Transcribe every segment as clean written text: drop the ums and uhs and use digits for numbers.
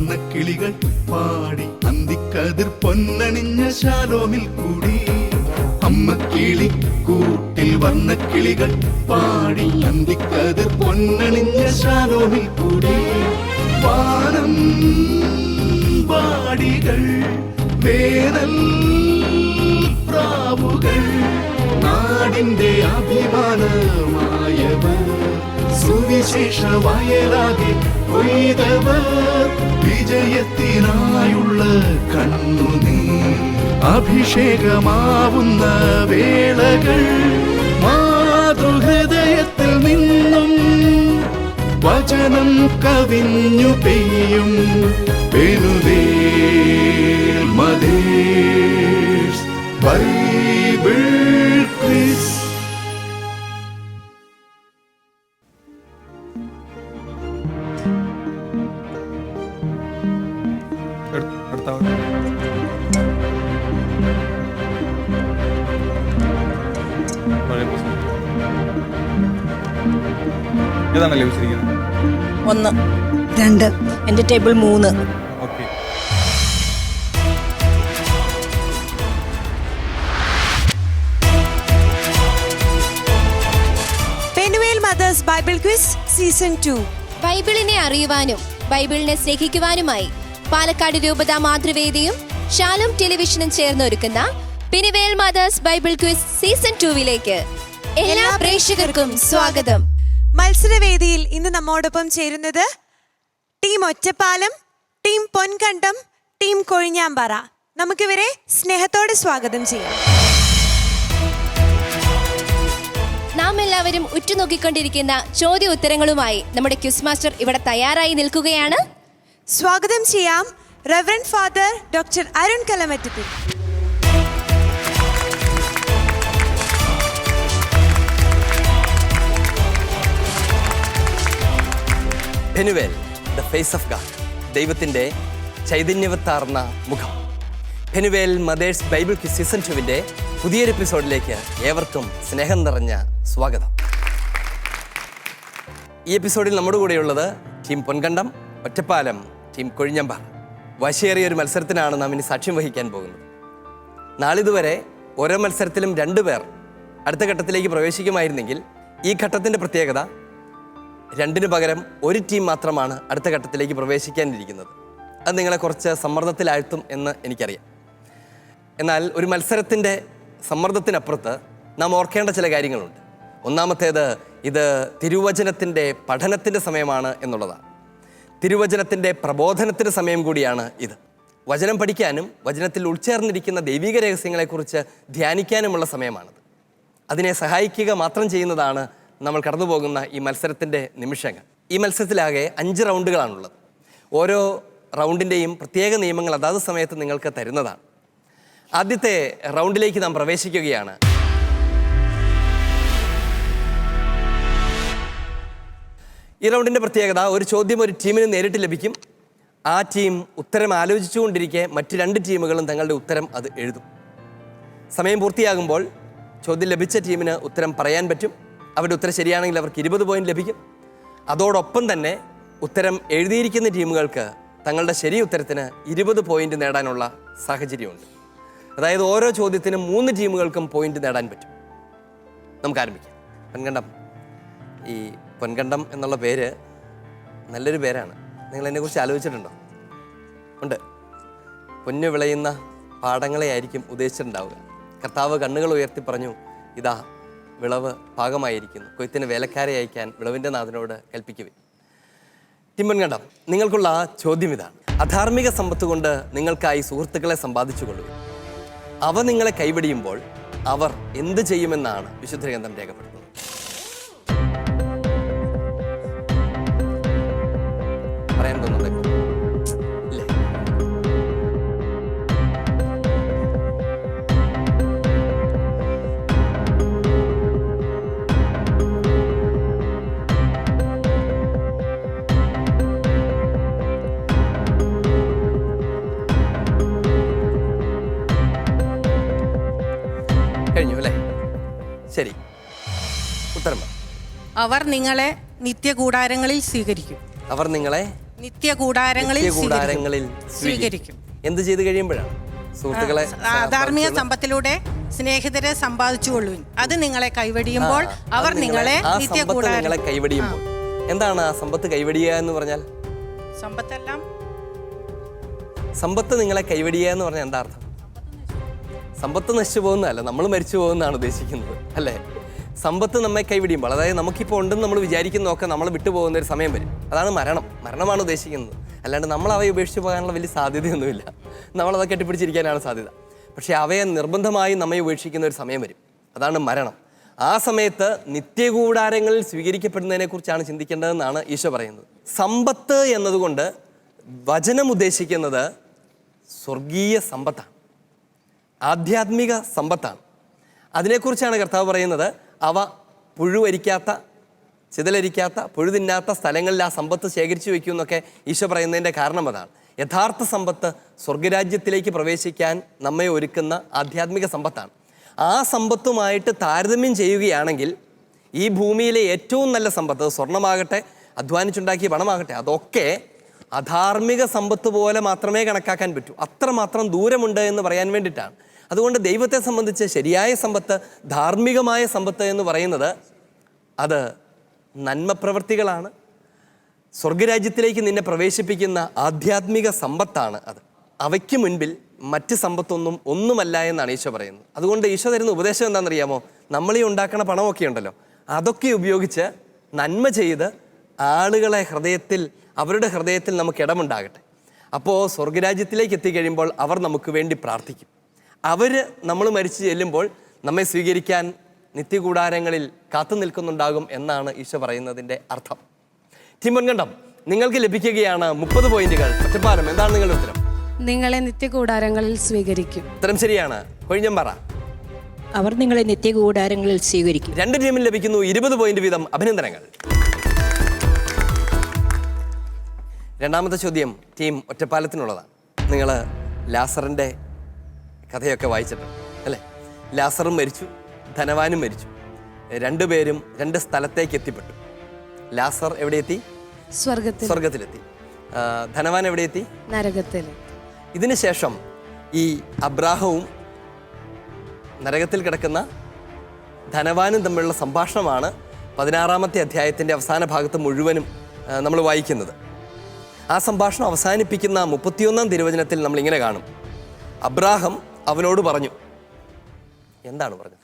വർണ്ണക്കിളികൾ പാടി അന്തിക്കതിർ പൊന്നണിഞ്ഞ ശാലോമിൽ കൂടി. അമ്മക്കിളി കൂട്ടിൽ വർണ്ണക്കിളികൾ പാടി അന്തിക്കതിർ പൊന്നണിഞ്ഞ ശാലോമിൽ കൂടി. വാനം പാടികൾ വേനൽ പ്രാവുകൾ നാടിന്റെ അഭിമാനമായവർ സുവിശേഷ വയലാകെ കൊയ്തവർ വിജയത്തിനായുള്ള കണ്ണുനീർ അഭിഷേകമാവുന്ന വേളകൾ മാതൃഹൃദയത്തിൽ നിന്നും വചനം കവിഞ്ഞു പെയ്യും പെനുവേൽ മദേഴ്സ് ബൈബിൾ ക്വിസ്. ഏതാണ് ലഭിച്ചിരിക്കുന്നത്? 1 2 എന്റെ table 3. Okay. Penuel mothers Bible quiz season 2. ബൈബിളിനെ അറിയുവാനും ബൈബിളിനെ സ്നേഹിക്കുവാനുമായി പാലക്കാട് രൂപത മാതൃവേദിയും ഷാലോം ടെലിവിഷനും ചേർന്ന് ഒരുക്കുന്ന Penuel mothers Bible quiz season 2 എല്ലാ പ്രേക്ഷകർക്കും സ്വാഗതം. മത്സരവേദിയിൽ ഇന്ന് നമ്മോടൊപ്പം ചേരുന്നത് team Ottapalam, team Ponkandam, team Kozhinjampara. നമുക്കിവരെ സ്നേഹത്തോടെ സ്വാഗതം ചെയ്യാം. നാം എല്ലാവരും ഉറ്റുനോക്കിക്കൊണ്ടിരിക്കുന്ന ചോദ്യ ഉത്തരങ്ങളുമായി നമ്മുടെ ക്വിസ് മാസ്റ്റർ ഇവിടെ തയ്യാറായി നിൽക്കുകയാണ്. സ്വാഗതം ചെയ്യാം reverend father doctor Arun Kalamattathil. Penuel, the face of God, ദൈവത്തിൻ്റെ ചൈതന്യവത്താർന്ന മുഖം. Penuel mothers Bible quiz season 2 പുതിയൊരു എപ്പിസോഡിലേക്ക് ഏവർക്കും സ്നേഹം നിറഞ്ഞ സ്വാഗതം. ഈ എപ്പിസോഡിൽ നമ്മുടെ കൂടെയുള്ളത് ടീം പൊൻകണ്ടം, ഒറ്റപ്പാലം, ടീം കൊഴിഞ്ഞമ്പാറ. വാശിയേറിയ ഒരു മത്സരത്തിനാണ് നാം ഇനി സാക്ഷ്യം വഹിക്കാൻ പോകുന്നത്. നാളിതുവരെ ഓരോ മത്സരത്തിലും 2 പേർ അടുത്ത ഘട്ടത്തിലേക്ക് പ്രവേശിക്കുമായിരുന്നെങ്കിൽ ഈ ഘട്ടത്തിൻ്റെ പ്രത്യേകത 2 പകരം 1 ടീം മാത്രമാണ് അടുത്ത ഘട്ടത്തിലേക്ക് പ്രവേശിക്കാനിരിക്കുന്നത്. അത് നിങ്ങളെ കുറച്ച് സമ്മർദ്ദത്തിലാഴ്ത്തും എന്ന് എനിക്കറിയാം. എന്നാൽ ഒരു മത്സരത്തിൻ്റെ സമ്മർദ്ദത്തിനപ്പുറത്ത് നാം ഓർക്കേണ്ട ചില കാര്യങ്ങളുണ്ട്. ഒന്നാമത്തേത്, ഇത് തിരുവചനത്തിൻ്റെ പഠനത്തിൻ്റെ സമയമാണ് എന്നുള്ളതാണ്. തിരുവചനത്തിൻ്റെ പ്രബോധനത്തിൻ്റെ സമയം കൂടിയാണ് ഇത്. വചനം പഠിക്കാനും വചനത്തിൽ ഉൾച്ചേർന്നിരിക്കുന്ന ദൈവിക രഹസ്യങ്ങളെക്കുറിച്ച് ധ്യാനിക്കാനുമുള്ള സമയമാണത്. അതിനെ സഹായിക്കുക മാത്രം ചെയ്യുന്നതാണ് നമ്മൾ കടന്നു പോകുന്ന ഈ മത്സരത്തിൻ്റെ നിമിഷങ്ങൾ. ഈ മത്സരത്തിലാകെ 5 റൗണ്ടുകളാണുള്ളത്. ഓരോ റൗണ്ടിൻ്റെയും പ്രത്യേക നിയമങ്ങൾ അതാത് സമയത്ത് നിങ്ങൾക്ക് തരുന്നതാണ്. ആദ്യത്തെ റൗണ്ടിലേക്ക് നാം പ്രവേശിക്കുകയാണ്. ഈ റൗണ്ടിൻ്റെ പ്രത്യേകത, ഒരു ചോദ്യം ഒരു ടീമിന് നേരിട്ട് ലഭിക്കും. ആ ടീം ഉത്തരം ആലോചിച്ചുകൊണ്ടിരിക്കെ മറ്റ് 2 ടീമുകളും തങ്ങളുടെ ഉത്തരം അത് എഴുതും. സമയം പൂർത്തിയാകുമ്പോൾ ചോദ്യം ലഭിച്ച ടീമിന് ഉത്തരം പറയാൻ പറ്റും. അവരുടെ ഉത്തരം ശരിയാണെങ്കിൽ അവർക്ക് 20 പോയിന്റ് ലഭിക്കും. അതോടൊപ്പം തന്നെ ഉത്തരം എഴുതിയിരിക്കുന്ന ടീമുകൾക്ക് തങ്ങളുടെ ശരി ഉത്തരത്തിന് 20 പോയിന്റ് നേടാനുള്ള സാഹചര്യമുണ്ട്. അതായത് ഓരോ ചോദ്യത്തിനും 3 ടീമുകൾക്കും പോയിന്റ് നേടാൻ പറ്റും. നമുക്ക് ആരംഭിക്കാം. പൊൻകണ്ടം. ഈ പൊൻകണ്ടം എന്നുള്ള പേര് നല്ലൊരു പേരാണ്. നിങ്ങൾ എന്നെക്കുറിച്ച് ആലോചിച്ചിട്ടുണ്ടോ? ഉണ്ട്. പൊന്നു വിളയുന്ന പാടങ്ങളെ ആയിരിക്കും ഉദ്ദേശിച്ചിട്ടുണ്ടാവുക. കർത്താവ് കണ്ണുകൾ ഉയർത്തി പറഞ്ഞു, ഇതാ വിളവ് പാകമായിരിക്കുന്നു, കൊയ്ത്തിന് വേലക്കാരെ അയക്കാൻ വിളവിൻ്റെ നാഥനോട് കൽപ്പിക്കുവിൻ. പൊൻകണ്ടം, നിങ്ങൾക്കുള്ള ചോദ്യം ഇതാണ്. അധാർമിക സമ്പത്ത് കൊണ്ട് നിങ്ങൾക്കായി സുഹൃത്തുക്കളെ സമ്പാദിച്ചു കൊള്ളുവിൻ. അവ നിങ്ങളെ കൈവടിയുമ്പോൾ അവർ എന്ത് ചെയ്യുമെന്നാണ് വിശുദ്ധ ഗ്രന്ഥം രേഖപ്പെടുത്തുന്നത്? പറയാൻ തോന്നുന്നുണ്ട്? ഇല്ലേ? കഴിഞ്ഞു അല്ലേ? ശരി, ഉത്തരം. അവർ നിങ്ങളെ നിത്യകൂടാരങ്ങളിൽ സ്വീകരിക്കും. അവർ നിങ്ങളെ നിത്യകൂടാരങ്ങളിൽ കൂടാരങ്ങളിൽ സ്വീകരിക്കും. എന്ത് ചെയ്ത് കഴിയുമ്പോഴാണ് സുഹൃത്തുക്കളെ ധാർമ്മിക സമ്പത്തിലൂടെ സ്നേഹിതരെ സമ്പാദിച്ചുകൊള്ളുവിൻ. അത് നിങ്ങളെ കൈവടിയുമ്പോൾ അവർ നിങ്ങളെ നിങ്ങളെ കൈവടിയുമ്പോൾ എന്താണ് ആ സമ്പത്ത് കൈവടിയുക എന്ന് പറഞ്ഞാൽ? സമ്പത്തെല്ലാം സമ്പത്ത് നിങ്ങളെ കൈവടിയുക എന്ന് പറഞ്ഞാൽ എന്താ അർത്ഥം? സമ്പത്ത് നശിച്ചു പോകുന്നതല്ല, നമ്മൾ മരിച്ചു പോകുന്നതാണ് ഉദ്ദേശിക്കുന്നത്, അല്ലേ? സമ്പത്ത് നമ്മെ കൈവിടിയുമ്പോൾ, അതായത് നമുക്കിപ്പോൾ ഉണ്ടെന്ന് നമ്മൾ വിചാരിക്കുന്നതൊക്കെ നമ്മൾ വിട്ടുപോകുന്ന ഒരു സമയം വരും. അതാണ് മരണമാണ് ഉദ്ദേശിക്കുന്നത്. അല്ലാണ്ട് നമ്മൾ അവയെ ഉപേക്ഷിച്ച് പോകാനുള്ള വലിയ സാധ്യതയൊന്നുമില്ല. നമ്മളത് കെട്ടിപ്പിടിച്ചിരിക്കാനാണ് സാധ്യത. പക്ഷേ അവയെ നിർബന്ധമായി നമ്മെ ഉപേക്ഷിക്കുന്ന ഒരു സമയം വരും, അതാണ് മരണം. ആ സമയത്ത് നിത്യകൂടാരങ്ങളിൽ സ്വീകരിക്കപ്പെടുന്നതിനെ കുറിച്ചാണ് ചിന്തിക്കേണ്ടതെന്നാണ് ഈശോ പറയുന്നത്. സമ്പത്ത് എന്നതുകൊണ്ട് വചനം ഉദ്ദേശിക്കുന്നത് സ്വർഗീയ സമ്പത്താണ്, ആധ്യാത്മിക സമ്പത്താണ്. അതിനെക്കുറിച്ചാണ് കർത്താവ് പറയുന്നത്. അവ പുഴുവരിക്കാത്ത, ചിതലരിക്കാത്ത, പുഴുതിന്നാത്ത സ്ഥലങ്ങളിൽ ആ സമ്പത്ത് ശേഖരിച്ചു വയ്ക്കും എന്നൊക്കെ ഈശോ പറയുന്നതിൻ്റെ കാരണം അതാണ്. യഥാർത്ഥ സമ്പത്ത് സ്വർഗരാജ്യത്തിലേക്ക് പ്രവേശിക്കാൻ നമ്മെ ഒരുക്കുന്ന ആധ്യാത്മിക സമ്പത്താണ്. ആ സമ്പത്തുമായിട്ട് താരതമ്യം ചെയ്യുകയാണെങ്കിൽ ഈ ഭൂമിയിലെ ഏറ്റവും നല്ല സമ്പത്ത്, സ്വർണ്ണമാകട്ടെ, അധ്വാനിച്ചുണ്ടാക്കിയ പണമാകട്ടെ, അതൊക്കെ അധാർമിക സമ്പത്ത് പോലെ മാത്രമേ കണക്കാക്കാൻ പറ്റൂ. അത്രമാത്രം ദൂരമുണ്ട് എന്ന് പറയാൻ വേണ്ടിയിട്ടാണ്. അതുകൊണ്ട് ദൈവത്തെ സംബന്ധിച്ച് ശരിയായ സമ്പത്ത്, ധാർമ്മികമായ സമ്പത്ത് എന്ന് പറയുന്നത് അത് നന്മപ്രവൃത്തികളാണ്. സ്വർഗരാജ്യത്തിലേക്ക് നിന്നെ പ്രവേശിപ്പിക്കുന്ന ആധ്യാത്മിക സമ്പത്താണ് അത്. അവയ്ക്ക് മുൻപിൽ മറ്റ് സമ്പത്തൊന്നും ഒന്നുമല്ല എന്നാണ് ഈശോ പറയുന്നത്. അതുകൊണ്ട് ഈശോ തരുന്ന ഉപദേശം എന്താണെന്നറിയാമോ? നമ്മളീ ഉണ്ടാക്കണ പണമൊക്കെ ഉണ്ടല്ലോ, അതൊക്കെ ഉപയോഗിച്ച് നന്മ ചെയ്ത് ആളുകളെ അവരുടെ ഹൃദയത്തിൽ നമുക്ക് ഇടമുണ്ടാകട്ടെ. അപ്പോൾ സ്വർഗരാജ്യത്തിലേക്ക് എത്തിക്കഴിയുമ്പോൾ അവർ നമുക്ക് വേണ്ടി പ്രാർത്ഥിക്കും. നമ്മൾ മരിച്ചു ചെല്ലുമ്പോൾ നമ്മെ സ്വീകരിക്കാൻ നിത്യകൂടാരങ്ങളിൽ കാത്തു നിൽക്കുന്നുണ്ടാകും എന്നാണ് ഈശോ പറയുന്നതിൻ്റെ അർത്ഥം. തിമ്മൻകണ്ടം, നിങ്ങൾക്ക് ലഭിക്കുകയാണ് 30 പോയിന്റുകൾ. ഒറ്റപ്പാലം, എന്താണ് നിങ്ങളുടെ ഉത്തരം? നിങ്ങളെ നിത്യകൂടാരങ്ങളിൽ സ്വീകരിക്കും. ഉത്തരം ശരിയാണ്. കൊഴിഞ്ഞമ്പാറ, അവർ നിങ്ങളെ നിത്യകൂടാരങ്ങളിൽ സ്വീകരിക്കും. 2 ടീമിന് ലഭിക്കുന്നു 20 പോയിന്റ് വീതം. അഭിനന്ദനങ്ങൾ. രണ്ടാമത്തെ ചോദ്യം ടീം ഒറ്റപ്പാലത്തിനുള്ളതാണ്. നിങ്ങൾ ലാസറിൻ്റെ കഥയൊക്കെ വായിച്ചിട്ടുണ്ട് അല്ലേ? ലാസറും മരിച്ചു, ധനവാനും മരിച്ചു. രണ്ടുപേരും 2 സ്ഥലത്തേക്ക് എത്തിപ്പെട്ടു. ലാസർ എവിടെ എത്തി? സ്വർഗത്തിലെത്തി. ധനവാൻ എവിടെ എത്തി? നരകത്തിൽ. ഇതിന് ശേഷം ഈ അബ്രാഹവും നരകത്തിൽ കിടക്കുന്ന ധനവാനും തമ്മിലുള്ള സംഭാഷണമാണ് 16-ാമത്തെ അധ്യായത്തിൻ്റെ അവസാന ഭാഗത്ത് മുഴുവനും നമ്മൾ വായിക്കുന്നത്. ആ സംഭാഷണം അവസാനിപ്പിക്കുന്ന 31-ാം തിരുവചനത്തിൽ നമ്മൾ ഇങ്ങനെ കാണും. അബ്രാഹം അവനോട് പറഞ്ഞു. എന്താണ് പറഞ്ഞത്?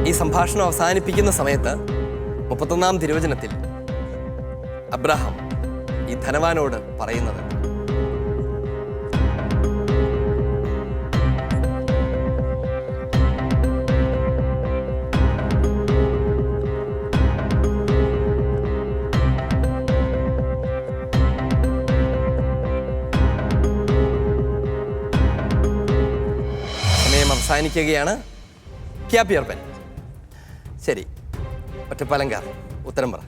ഈ സംഭാഷണം അവസാനിപ്പിക്കുന്ന സമയത്ത് 31-ാം തിരുവചനത്തിൽ അബ്രാഹാം ഈ ധനവാനോട് പറയുന്നത്, സമയം അവസാനിക്കുകയാണ്. ക്യാപിയർപ്പൻ. ശരി, ഒറ്റപ്പാലങ്കാർ, ഉത്തരം പറ.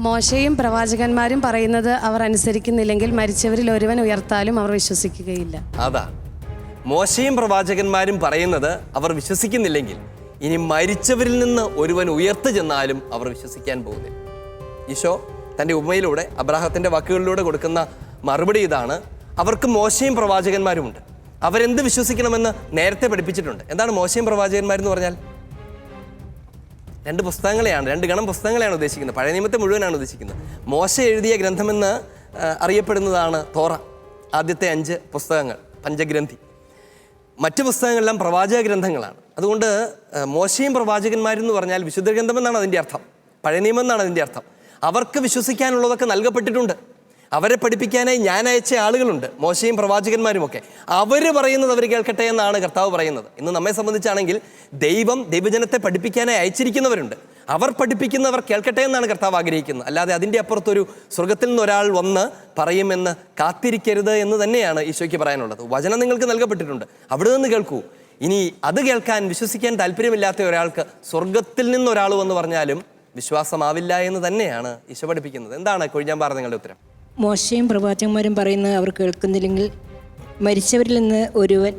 മോശയും പ്രവാചകന്മാരും പറയുന്നത് അവർ അനുസരിക്കുന്നില്ലെങ്കിൽ മരിച്ചവരിൽ ഒരുവൻ ഉയർത്താലും അവർ വിശ്വസിക്കുകയില്ല. അതാ, മോശയും പ്രവാചകന്മാരും പറയുന്നത് അവർ വിശ്വസിക്കുന്നില്ലെങ്കിൽ ഇനി മരിച്ചവരിൽ നിന്ന് ഒരുവൻ ഉയർത്തു ചെന്നാലും അവർ വിശ്വസിക്കാൻ പോകുന്നില്ല. ഈശോ തൻ്റെ ഉപമയിലൂടെ, അബ്രാഹത്തിൻ്റെ വാക്കുകളിലൂടെ കൊടുക്കുന്ന മറുപടി ഇതാണ്. അവർക്ക് മോശയും പ്രവാചകന്മാരുമുണ്ട്. അവരെന്ത് വിശ്വസിക്കണമെന്ന് നേരത്തെ പഠിപ്പിച്ചിട്ടുണ്ട്. എന്താണ് മോശയും പ്രവാചകന്മാരെന്ന് പറഞ്ഞാൽ? 2 പുസ്തകങ്ങളെയാണ്, 2 ഗണം പുസ്തകങ്ങളെയാണ് ഉദ്ദേശിക്കുന്നത്. പഴയ നിയമത്തെ മുഴുവനാണ് ഉദ്ദേശിക്കുന്നത്. മോശ എഴുതിയ ഗ്രന്ഥമെന്ന് അറിയപ്പെടുന്നതാണ് തോറ, ആദ്യത്തെ 5 പുസ്തകങ്ങൾ, പഞ്ചഗ്രന്ഥി. മറ്റ് പുസ്തകങ്ങളെല്ലാം പ്രവാചക ഗ്രന്ഥങ്ങളാണ്. അതുകൊണ്ട് മോശയും പ്രവാചകന്മാരെന്ന് പറഞ്ഞാൽ വിശുദ്ധ ഗ്രന്ഥമെന്നാണ് അതിൻ്റെ അർത്ഥം, പഴയ നിയമം എന്നാണ് അതിൻ്റെ അർത്ഥം. അവർക്ക് വിശ്വസിക്കാനുള്ളതൊക്കെ നൽകപ്പെട്ടിട്ടുണ്ട്. അവരെ പഠിപ്പിക്കാനായി ഞാൻ അയച്ച ആളുകളുണ്ട്, മോശയും പ്രവാചകന്മാരുമൊക്കെ. അവർ പറയുന്നത് അവർ കേൾക്കട്ടെ എന്നാണ് കർത്താവ് പറയുന്നത്. ഇന്ന് നമ്മെ സംബന്ധിച്ചാണെങ്കിൽ ദൈവജനത്തെ പഠിപ്പിക്കാനായി അയച്ചിരിക്കുന്നവരുണ്ട്. അവർ പഠിപ്പിക്കുന്നവർ കേൾക്കട്ടെ എന്നാണ് കർത്താവ് ആഗ്രഹിക്കുന്നത്. അല്ലാതെ അതിൻ്റെ അപ്പുറത്തൊരു സ്വർഗത്തിൽ നിന്ന് ഒരാൾ വന്ന് പറയുമെന്ന് കാത്തിരിക്കരുത് എന്ന് തന്നെയാണ് ഈശോയ്ക്ക് പറയാനുള്ളത്. വചനം നിങ്ങൾക്ക് നൽകപ്പെട്ടിട്ടുണ്ട്, അവിടെ നിന്ന് കേൾക്കൂ. ഇനി അത് കേൾക്കാൻ, വിശ്വസിക്കാൻ താല്പര്യമില്ലാത്ത ഒരാൾക്ക് സ്വർഗത്തിൽ നിന്ന് ഒരാൾ വന്ന് പറഞ്ഞാലും വിശ്വാസമാവില്ല എന്ന് തന്നെയാണ് ഈശോ പഠിപ്പിക്കുന്നത്. എന്താണ് കൊഴിഞ്ഞാമ്പാറ നിങ്ങളുടെ ഉത്തരം? മോശയും പ്രവാചകന്മാരും പറയുന്നത് അവർ കേൾക്കുന്നില്ലെങ്കിൽ മരിച്ചവരിൽ നിന്ന് ഒരുവൻ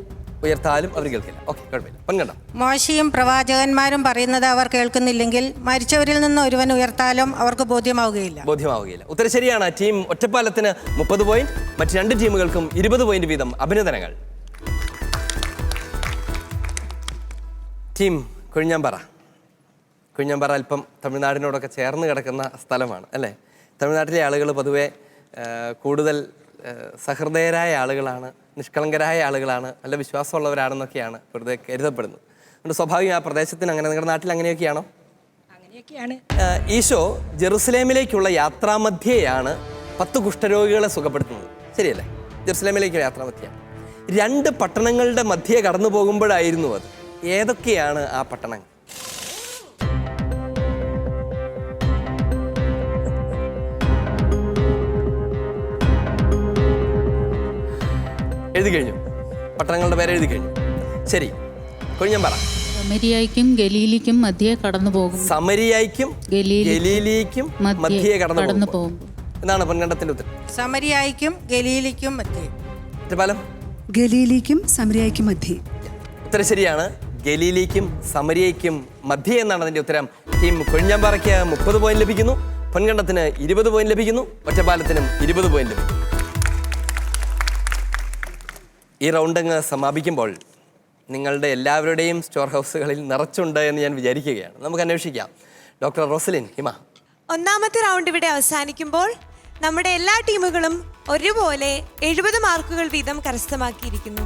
ഉയർത്താലും അവർ കേൾക്കില്ല. ഓക്കെ, കുഴപ്പമില്ല. പൊൻകണ്ടം. മോശയും പ്രവാചകന്മാരും പറയുന്നത് അവർ കേൾക്കുന്നില്ലെങ്കിൽ മരിച്ചവരിൽ നിന്ന് ഒരുവൻ ഉയർത്താലും അവർക്ക് ബോധ്യമാവുകയില്ല. ഉത്തരം ശരിയാണ്. ടീം ഒറ്റപ്പാലത്തിന് 30 പോയിന്റ്, മറ്റ് 2 ടീമുകൾക്കും 20 പോയിന്റ് വീതം. അഭിനന്ദനങ്ങൾ. ടീം കുഴിഞ്ഞാമ്പാറ അല്പം തമിഴ്നാടിനോടൊക്കെ ചേർന്ന് കിടക്കുന്ന സ്ഥലമാണ് അല്ലേ? തമിഴ്നാട്ടിലെ ആളുകൾ പൊതുവെ കൂടുതൽ സഹൃദയരായ ആളുകളാണ്, നിഷ്കളങ്കരായ ആളുകളാണ്, നല്ല വിശ്വാസമുള്ളവരാണെന്നൊക്കെയാണ് വെറുതെ കരുതപ്പെടുന്നത്. അതുകൊണ്ട് സ്വാഭാവികം ആ പ്രദേശത്തിന് അങ്ങനെ. നിങ്ങളുടെ നാട്ടിൽ അങ്ങനെയൊക്കെയാണോ? അങ്ങനെയൊക്കെയാണ്. ഈശോ ജെറുസലേമിലേക്കുള്ള യാത്രാമധ്യേയാണ് 10 കുഷ്ഠരോഗികളെ സുഖപ്പെടുത്തുന്നത്. ശരിയല്ലേ? ജെറുസലേമിലേക്കുള്ള യാത്രാമധ്യയാണ്. 2 പട്ടണങ്ങളുടെ മധ്യേ കടന്നു പോകുമ്പോഴായിരുന്നു അത്. ഏതൊക്കെയാണ് ആ പട്ടണങ്ങൾ? എഴുതി കഴിഞ്ഞു? പട്ടണങ്ങളുടെ പേര് എഴുതി കഴിഞ്ഞു. ശരി, കൊഴിഞ്ഞാമ്പാറ. സമരിയായിക്കും ഗലീലിക്കും മധ്യേ കടന്നു പോകും. സമരിയായിക്കും ഗലീലിക്കും മധ്യേ കടന്നു പോകും എന്നാണ് പൊൻകണ്ടത്തിന്റെ ഉത്തരം. സമരിയായിക്കും ഗലീലിക്കും മധ്യേ. ഒറ്റപ്പാലം. ഗലീലിക്കും സമരിയായിക്കും മധ്യേ. ഉത്തരം ശരിയാണ്. ഗലീലിക്കും സമരിയയ്ക്കും മധ്യേ എന്നാണ് അതിന്റെ ഉത്തരം. ടീം കൊഴിഞ്ഞാമ്പാറയ്ക്ക് 30 പോയിന്റ് ലഭിക്കുന്നു, പൊൻകണ്ടത്തിന് 20 പോയിന്റ് ലഭിക്കുന്നു, ഒറ്റപ്പാലത്തിനും 20 പോയിന്റ് ലഭിക്കുന്നു. ഈ റൗണ്ട് അങ്ങ് സമാപിക്കുമ്പോൾ നിങ്ങളുടെ എല്ലാവരുടെയും സ്റ്റോർ ഹൗസുകളിൽ നിറച്ചുണ്ട് എന്ന് ഞാൻ വിചാരിക്കുകയാണ്. നമുക്ക് അന്വേഷിക്കാം. ഡോക്ടർ റോസലിൻ, ഹിമ. ഒന്നാമത്തെ റൗണ്ട് ഇവിടെ അവസാനിക്കുമ്പോൾ നമ്മുടെ എല്ലാ ടീമുകളും ഒരുപോലെ 70 മാർക്കുകൾ വീതം കരസ്ഥമാക്കിയിരിക്കുന്നു.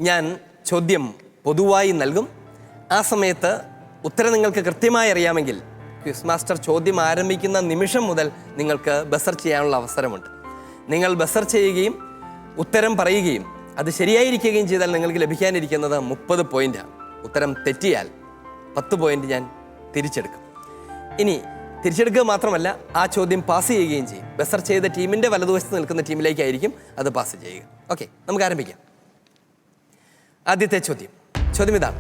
ഞാൻ ചോദ്യം പൊതുവായി നൽകും. ആ സമയത്ത് ഉത്തരം നിങ്ങൾക്ക് കൃത്യമായി അറിയാമെങ്കിൽ ക്വിസ് മാസ്റ്റർ ചോദ്യം ആരംഭിക്കുന്ന നിമിഷം മുതൽ നിങ്ങൾക്ക് ബസർ ചെയ്യാനുള്ള അവസരമുണ്ട്. നിങ്ങൾ ബസർ ചെയ്യുകയും ഉത്തരം പറയുകയും അത് ശരിയായിരിക്കുകയും ചെയ്താൽ നിങ്ങൾക്ക് ലഭിക്കാനിരിക്കുന്നത് 30 പോയിന്റാണ്. ഉത്തരം തെറ്റിയാൽ 10 പോയിന്റ് ഞാൻ തിരിച്ചെടുക്കും. ഇനി തിരിച്ചെടുക്കുക മാത്രമല്ല, ആ ചോദ്യം പാസ് ചെയ്യുകയും ചെയ്യും. ബസർ ചെയ്ത ടീമിൻ്റെ വലതുവശത്ത് നിൽക്കുന്ന ടീമിലേക്കായിരിക്കും അത് പാസ് ചെയ്യുക. ഓക്കെ, നമുക്ക് ആരംഭിക്കാം. ആദ്യത്തെ ചോദ്യം ഇതാണ്.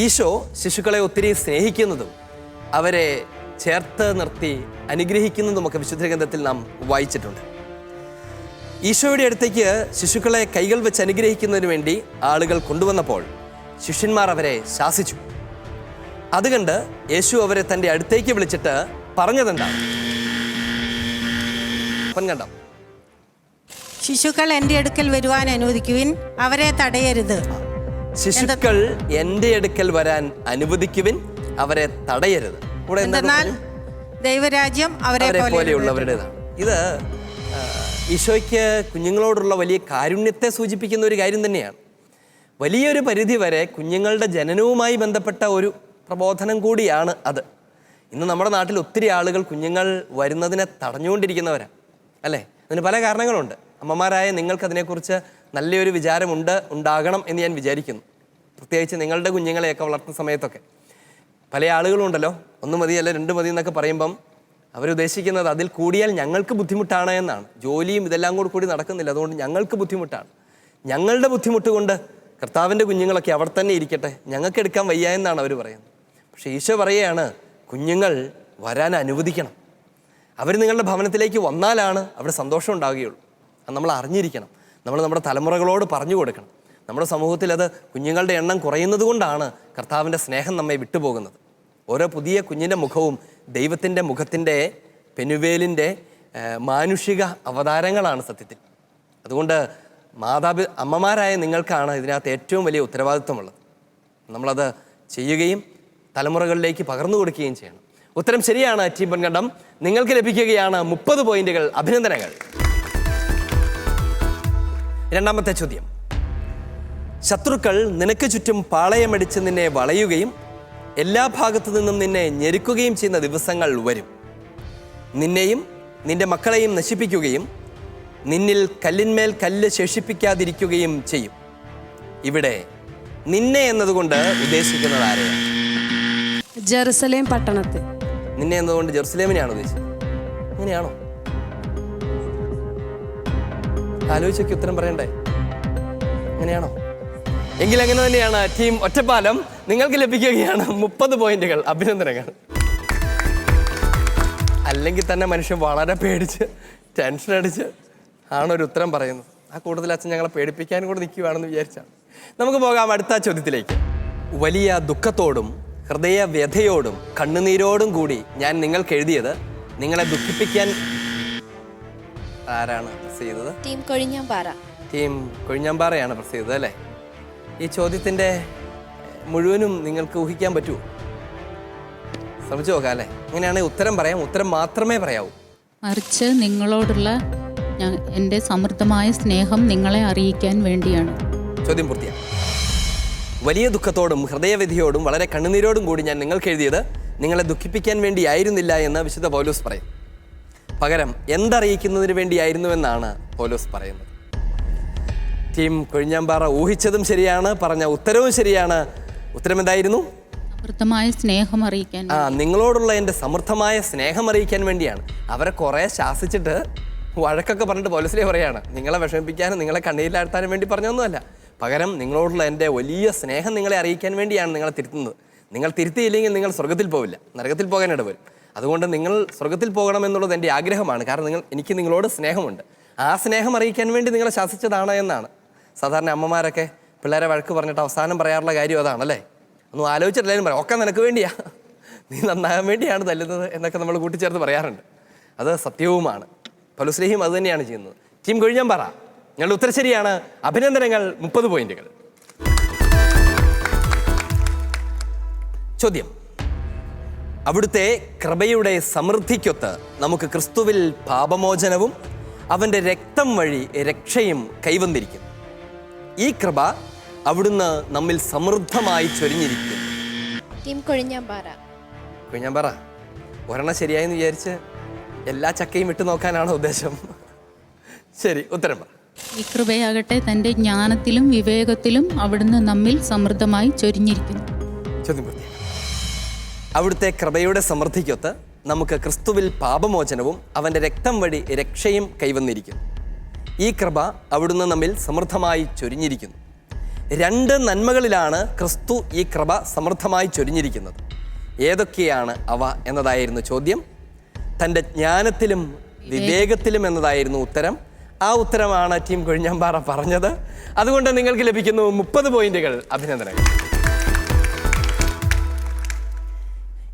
ഈശോ ശിശുക്കളെ ഒത്തിരി സ്നേഹിക്കുന്നതും അവരെ ചേർത്ത് നിർത്തി അനുഗ്രഹിക്കുന്നതുമൊക്കെ വിശുദ്ധ ഗ്രന്ഥത്തിൽ നാം വായിച്ചിട്ടുണ്ട്. ഈശോയുടെ അടുത്തേക്ക് ശിശുക്കളെ കൈകൾ വെച്ച് അനുഗ്രഹിക്കുന്നതിന് വേണ്ടി ആളുകൾ കൊണ്ടുവന്നപ്പോൾ ശിഷ്യന്മാർ അവരെ ശാസിച്ചു. അതുകണ്ട് യേശു അവരെ തൻ്റെ അടുത്തേക്ക് വിളിച്ചിട്ട് പറഞ്ഞതെന്താണ്? കണ്ടോ? ശിശുക്കൾ എൻ്റെ അടുക്കൽ വരുവാൻ അനുവദിക്കുവിൻ, അവരെ തടയരുത്. ശിശുക്കൾ എൻ്റെ അടുക്കൽ വരാൻ അനുവദിക്കുവിൻ, അവരെ തടയരുത്. കൂടെ എന്നാൽ ദൈവരാജ്യം അവരെ പോലെയുള്ളവരുടേതാണ്. ഇത് ഈശോയ്ക്ക് കുഞ്ഞുങ്ങളോടുള്ള വലിയ കാരുണ്യത്തെ സൂചിപ്പിക്കുന്ന ഒരു കാര്യം തന്നെയാണ്. വലിയൊരു പരിധി വരെ കുഞ്ഞുങ്ങളുടെ ജനനവുമായി ബന്ധപ്പെട്ട ഒരു പ്രബോധനം കൂടിയാണ് അത്. ഇന്ന് നമ്മുടെ നാട്ടിൽ ഒത്തിരി ആളുകൾ കുഞ്ഞുങ്ങൾ വരുന്നതിനെ തടഞ്ഞുകൊണ്ടിരിക്കുന്നവരാണ് അല്ലേ? അതിന് പല കാരണങ്ങളുണ്ട്. അമ്മമാരായ നിങ്ങൾക്കതിനെക്കുറിച്ച് നല്ലൊരു ഉണ്ടാകണം എന്ന് ഞാൻ വിചാരിക്കുന്നു. പ്രത്യേകിച്ച് നിങ്ങളുടെ കുഞ്ഞുങ്ങളെയൊക്കെ വളർത്തുന്ന സമയത്തൊക്കെ പല ആളുകളും ഉണ്ടല്ലോ, 1 മതി അല്ല 2 മതി എന്നൊക്കെ പറയുമ്പം അവരുദ്ദേശിക്കുന്നത് അതിൽ കൂടിയാൽ ഞങ്ങൾക്ക് ബുദ്ധിമുട്ടാണ് എന്നാണ്. ജോലിയും ഇതെല്ലാം കൂടി നടക്കുന്നില്ല, അതുകൊണ്ട് ഞങ്ങൾക്ക് ബുദ്ധിമുട്ടാണ്. ഞങ്ങളുടെ ബുദ്ധിമുട്ട് കൊണ്ട് കർത്താവിൻ്റെ കുഞ്ഞുങ്ങളൊക്കെ അവിടെ തന്നെ ഇരിക്കട്ടെ, ഞങ്ങൾക്ക് എടുക്കാൻ വയ്യ എന്നാണ് അവർ പറയുന്നത്. പക്ഷേ ഈശോ പറയുകയാണ്, കുഞ്ഞുങ്ങൾ വരാൻ അനുവദിക്കണം. അവർ നിങ്ങളുടെ ഭവനത്തിലേക്ക് വന്നാലാണ് അവിടെ സന്തോഷം ഉണ്ടാകുകയുള്ളൂ. അത് നമ്മൾ അറിഞ്ഞിരിക്കണം. നമ്മൾ നമ്മുടെ തലമുറകളോട് പറഞ്ഞു കൊടുക്കണം. നമ്മുടെ സമൂഹത്തിൽ അത് കുഞ്ഞുങ്ങളുടെ എണ്ണം കുറയുന്നത് കൊണ്ടാണ് കർത്താവിൻ്റെ സ്നേഹം നമ്മെ വിട്ടുപോകുന്നത്. ഓരോ പുതിയ കുഞ്ഞിൻ്റെ മുഖവും ദൈവത്തിൻ്റെ മുഖത്തിൻ്റെ പെനുവേലിൻ്റെ മാനുഷിക അവതാരങ്ങളാണ് സത്യത്തിൽ. അതുകൊണ്ട് അമ്മമാരായ നിങ്ങൾക്കാണ് ഇതിനകത്ത് ഏറ്റവും വലിയ ഉത്തരവാദിത്വമുള്ളത്. നമ്മളത് ചെയ്യുകയും തലമുറകളിലേക്ക് പകർന്നു കൊടുക്കുകയും ചെയ്യണം. ഉത്തരം ശരിയാണ്. ടീം പൊൻകണ്ടം, നിങ്ങൾക്ക് ലഭിക്കുകയാണ് 30 പോയിന്റുകൾ. അഭിനന്ദനങ്ങൾ. രണ്ടാമത്തെ ചോദ്യം. ശത്രുക്കൾ നിനക്ക് ചുറ്റും പാളയമടിച്ച് നിന്നെ വളയുകയും എല്ലാ ഭാഗത്തു നിന്നും നിന്നെ ഞെരുക്കുകയും ചെയ്യുന്ന ദിവസങ്ങൾ വരും. നിന്നെയും നിന്റെ മക്കളെയും നശിപ്പിക്കുകയും നിന്നിൽ കല്ലിന്മേൽ കല്ല് ശേഷിപ്പിക്കാതിരിക്കുകയും ചെയ്യും. ഇവിടെ നിന്നെ എന്നതുകൊണ്ട് ഉദ്ദേശിക്കുന്നത് ആരെയാണ്? ജെറുസലേം പട്ടണത്തെ. നിന്നെ എന്നതുകൊണ്ട് ജെറുസലേമിനെയാണ് ഉദ്ദേശിച്ചത്. അങ്ങനെയാണോ? ആലോചിച്ചൊക്കെ ഉത്തരം പറയണ്ടേ? അങ്ങനെയാണോ? എങ്കിൽ അങ്ങനെ തന്നെയാണ് ടീം ഒറ്റപ്പാലം. നിങ്ങൾക്ക് ലഭിക്കുകയാണ് 30 പോയിന്റുകൾ. അഭിനന്ദനങ്ങൾ. അല്ലെങ്കിൽ തന്നെ മനുഷ്യൻ വളരെ പേടിച്ച് ടെൻഷൻ അടിച്ച് ആണൊരു ഉത്തരം പറയുന്നത്. ആ കൂടുതൽ അച്ഛൻ ഞങ്ങളെ പേടിപ്പിക്കാൻ കൂടെ നിൽക്കുകയാണെന്ന് വിചാരിച്ചാണ്. നമുക്ക് പോകാം അടുത്ത ചോദ്യത്തിലേക്ക്. വലിയ ദുഃഖത്തോടും ഹൃദയവ്യഥയോടും കണ്ണുനീരോടും കൂടി ഞാൻ നിങ്ങൾക്ക് എഴുതിയത് നിങ്ങളെ ദുഃഖിപ്പിക്കാൻ ആരാണ് പ്രസ് ചെയ്തത്? ടീം കൊഴിഞ്ഞാമ്പാറ. ടീം കൊഴിഞ്ഞാമ്പാറയാണ് പ്രസ് ചെയ്തത് അല്ലേ? ഈ ചോദ്യത്തിൻ്റെ മുഴുവനും നിങ്ങൾക്ക് ഊഹിക്കാൻ പറ്റുമോ? ശ്രമിച്ചു നോക്കാം അല്ലേ? അങ്ങനെയാണെങ്കിൽ ഉത്തരം പറയാം. ഉത്തരം മാത്രമേ പറയാവൂ. മറിച്ച് നിങ്ങളോടുള്ള എൻ്റെ സമൃദ്ധമായ സ്നേഹം നിങ്ങളെ അറിയിക്കാൻ വേണ്ടിയാണ്. ചോദ്യം പൂർത്തിയാ. വലിയ ദുഃഖത്തോടും ഹൃദയവ്യഥയോടും വളരെ കണ്ണുനീരോടും കൂടി ഞാൻ നിങ്ങൾക്ക് എഴുതിയത് നിങ്ങളെ ദുഃഖിപ്പിക്കാൻ വേണ്ടിയായിരുന്നില്ല എന്ന് വിശുദ്ധ പൗലോസ് പറയും. പകരം എന്തറിയിക്കുന്നതിന് വേണ്ടിയായിരുന്നുവെന്നാണ് പൗലോസ് പറയുന്നത്. ടീം കൊഴിഞ്ഞാമ്പാറ ഊഹിച്ചതും ശരിയാണ്, പറഞ്ഞ ഉത്തരവും ശരിയാണ്. ഉത്തരം എന്തായിരുന്നു? സമൃദ്ധമായ സ്നേഹം അറിയിക്കാൻ. നിങ്ങളോടുള്ള എൻ്റെ സമൃദ്ധമായ സ്നേഹം അറിയിക്കാൻ വേണ്ടിയാണ്. അവരെ കുറേ ശാസിച്ചിട്ട് വഴക്കൊക്കെ പറഞ്ഞിട്ട് പൗലോസിനെ പറയാണ്, നിങ്ങളെ വിഷമിപ്പിക്കാനും നിങ്ങളെ കണ്ണീരിലാഴ്ത്താനും വേണ്ടി പറഞ്ഞൊന്നുമല്ല. പകരം നിങ്ങളോടുള്ള എൻ്റെ വലിയ സ്നേഹം നിങ്ങളെ അറിയിക്കാൻ വേണ്ടിയാണ് നിങ്ങളെ തിരുത്തുന്നത്. നിങ്ങൾ തിരുത്തിയില്ലെങ്കിൽ നിങ്ങൾ സ്വർഗത്തിൽ പോവില്ല, നരകത്തിൽ പോകാൻ ഇടവരും. അതുകൊണ്ട് നിങ്ങൾ സ്വർഗത്തിൽ പോകണമെന്നുള്ളത് എൻ്റെ ആഗ്രഹമാണ്. കാരണം എനിക്ക് നിങ്ങളോട് സ്നേഹമുണ്ട്. ആ സ്നേഹം അറിയിക്കാൻ വേണ്ടി നിങ്ങളെ ശാസിച്ചതാണ് എന്നാണ്. സാധാരണ അമ്മമാരൊക്കെ പിള്ളേരെ വഴക്ക് പറഞ്ഞിട്ട് അവസാനം പറയാറുള്ള കാര്യം അതാണല്ലേ? ഒന്നും ആലോചിച്ചിട്ടില്ലാലും പറയാം, ഒക്കെ നിനക്ക് വേണ്ടിയാ, നീ നന്നാകാൻ വേണ്ടിയാണ് തല്ലുന്നത് എന്നൊക്കെ നമ്മൾ കൂട്ടിച്ചേർത്ത് പറയാറുണ്ട്. അത് സത്യവുമാണ്. പൗലോസ്ലീഹയും അത് തന്നെയാണ് ചെയ്യുന്നത്. ടീം കൊഴിഞ്ഞാമ്പാറ, ഞങ്ങളുടെ ഉത്തരം ശരിയാണ്. അഭിനന്ദനങ്ങൾ. 30 പോയിന്റുകൾ. ചോദ്യം: അവിടുത്തെ കൃപയുടെ സമൃദ്ധിക്കൊത്ത് നമുക്ക് ക്രിസ്തുവിൽ പാപമോചനവും അവൻ്റെ രക്തം വഴി രക്ഷയും കൈവന്നിരിക്കും. ഈ കൃപ അവിടുന്ന് നമ്മിൽ സമൃദ്ധമായി ചൊരിഞ്ഞിരിക്കും. ടീം കൊഴിഞ്ഞാമ്പാറ. കൊഴിഞ്ഞാമ്പാറ ഒരെണ്ണം ശരിയായെന്ന് വിചാരിച്ച് എല്ലാ ചക്കയും വിട്ടു നോക്കാനാണോ ഉദ്ദേശം? ശരി, ഉത്തരം പറ. ഈ കൃപയാകട്ടെ തൻ്റെ ജ്ഞാനത്തിലും വിവേകത്തിലും അവിടുന്ന് നമ്മിൽ സമൃദ്ധമായി ചൊരിഞ്ഞിരിക്കുന്നു. ചോദ്യം പൂർത്തിയായി. അവിടുത്തെ കൃപയുടെ സമൃദ്ധിക്കൊത്ത് നമുക്ക് ക്രിസ്തുവിൽ പാപമോചനവും അവൻ്റെ രക്തം വഴി രക്ഷയും കൈവന്നിരിക്കും. ഈ കൃപ അവിടുന്ന് നമ്മിൽ സമൃദ്ധമായി ചൊരിഞ്ഞിരിക്കുന്നു. 2 നന്മകളിലാണ് ക്രിസ്തു ഈ കൃപ സമൃദ്ധമായി ചൊരിഞ്ഞിരിക്കുന്നത്. ഏതൊക്കെയാണ് അവ എന്നതായിരുന്നു ചോദ്യം. തൻ്റെ ജ്ഞാനത്തിലും വിവേകത്തിലും എന്നതായിരുന്നു ഉത്തരം. ആ ഉത്തരമാണ് ടീം കൊഴിഞ്ഞാമ്പാറ പറഞ്ഞത്. അതുകൊണ്ട് നിങ്ങൾക്ക് ലഭിക്കുന്നു 30 പോയിന്റുകൾ. അഭിനന്ദനങ്ങൾ.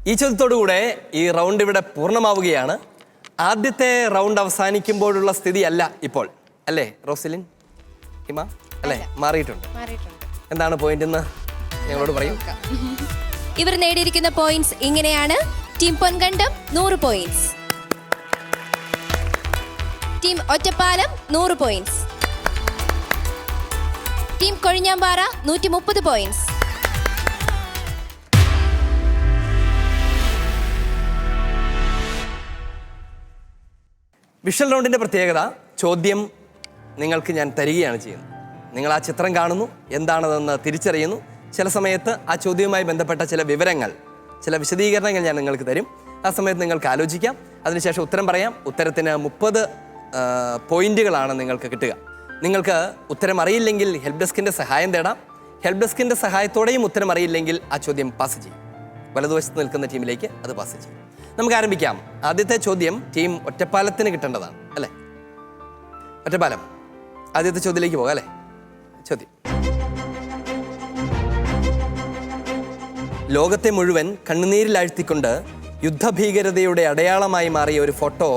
ഈ ചോദ്യത്തോടുകൂടെ ഈ റൗണ്ട് ഇവിടെ പൂർണ്ണമാവുകയാണ്. ആദ്യത്തെ റൗണ്ട് അവസാനിക്കുമ്പോഴുള്ള സ്ഥിതി അല്ല ഇപ്പോൾ, അല്ലേ റോസലിൻ, ഹിമ? അല്ലേ, മാറിയിട്ടുണ്ട്. എന്താണ് പോയിന്റ് എന്ന് ഞങ്ങളോട് പറയും. ഇവർ നേടിയിരിക്കുന്ന പോയിന്റ്സ് ഇങ്ങനെയാണ്. Team Ponkandam 100 points, team Ottapalam 100 points, team Kozhinjampara 130 points. Visual റൗണ്ടിൻ്റെ പ്രത്യേകത, ചോദ്യം നിങ്ങൾക്ക് ഞാൻ തരികയാണ് ചെയ്യുന്നത്. നിങ്ങൾ ആ ചിത്രം കാണുന്നു, എന്താണതെന്ന് തിരിച്ചറിയുന്നു. ചില സമയത്ത് ആ ചോദ്യവുമായി ബന്ധപ്പെട്ട ചില വിവരങ്ങൾ, ചില വിശദീകരണങ്ങൾ ഞാൻ നിങ്ങൾക്ക് തരും. ആ സമയത്ത് നിങ്ങൾക്ക് ആലോചിക്കാം. അതിനുശേഷം ഉത്തരം പറയാം. ഉത്തരത്തിന് 30 പോയിന്റുകളാണ് നിങ്ങൾക്ക് കിട്ടുക. നിങ്ങൾക്ക് ഉത്തരം അറിയില്ലെങ്കിൽ ഹെൽപ്പ് ഡെസ്കിൻ്റെ സഹായം തേടാം. ഹെൽപ്പ് ഡെസ്കിൻ്റെ സഹായത്തോടെയും ഉത്തരം അറിയില്ലെങ്കിൽ ആ ചോദ്യം പാസ് ചെയ്യും. വലതുവശത്ത് നിൽക്കുന്ന ടീമിലേക്ക് അത് പാസ് ചെയ്യും. നമുക്ക് ആരംഭിക്കാം. ആദ്യത്തെ ചോദ്യം ടീം ഒറ്റപ്പാലത്തിന് കിട്ടേണ്ടതാണ്, അല്ലേ? ഒറ്റപ്പാലം, ആദ്യത്തെ ചോദ്യത്തിലേക്ക് പോകാം, അല്ലേ? ചോദ്യം: ലോകത്തെ മുഴുവൻ കണ്ണുനീരിലാഴ്ത്തിക്കൊണ്ട് യുദ്ധഭീകരതയുടെ അടയാളമായി മാറിയ ഒരു ഫോട്ടോ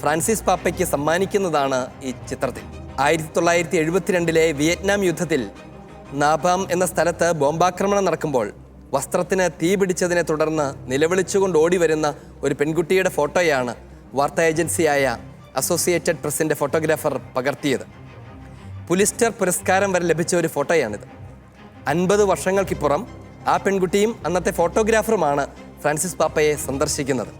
ഫ്രാൻസിസ് പാപ്പയ്ക്ക് സമ്മാനിക്കുന്നതാണ് ഈ ചിത്രത്തിൽ. 1972 വിയറ്റ്നാം യുദ്ധത്തിൽ നാപാം എന്ന സ്ഥലത്ത് ബോംബാക്രമണം നടക്കുമ്പോൾ വസ്ത്രത്തിന് തീ പിടിച്ചതിനെ തുടർന്ന് നിലവിളിച്ചുകൊണ്ട് ഓടി വരുന്ന ഒരു പെൺകുട്ടിയുടെ ഫോട്ടോയാണ് വാർത്താ ഏജൻസിയായ അസോസിയേറ്റഡ് പ്രസിൻ്റെ ഫോട്ടോഗ്രാഫർ പകർത്തിയത്. പുലിസ്റ്റർ പുരസ്കാരം വരെ ലഭിച്ച ഒരു ഫോട്ടോയാണിത്. 50 വർഷങ്ങൾക്കിപ്പുറം ആ പെൺകുട്ടിയും അന്നത്തെ ഫോട്ടോഗ്രാഫറുമാണ് ഫ്രാൻസിസ് പാപ്പയെ സന്ദർശിക്കുന്നത്.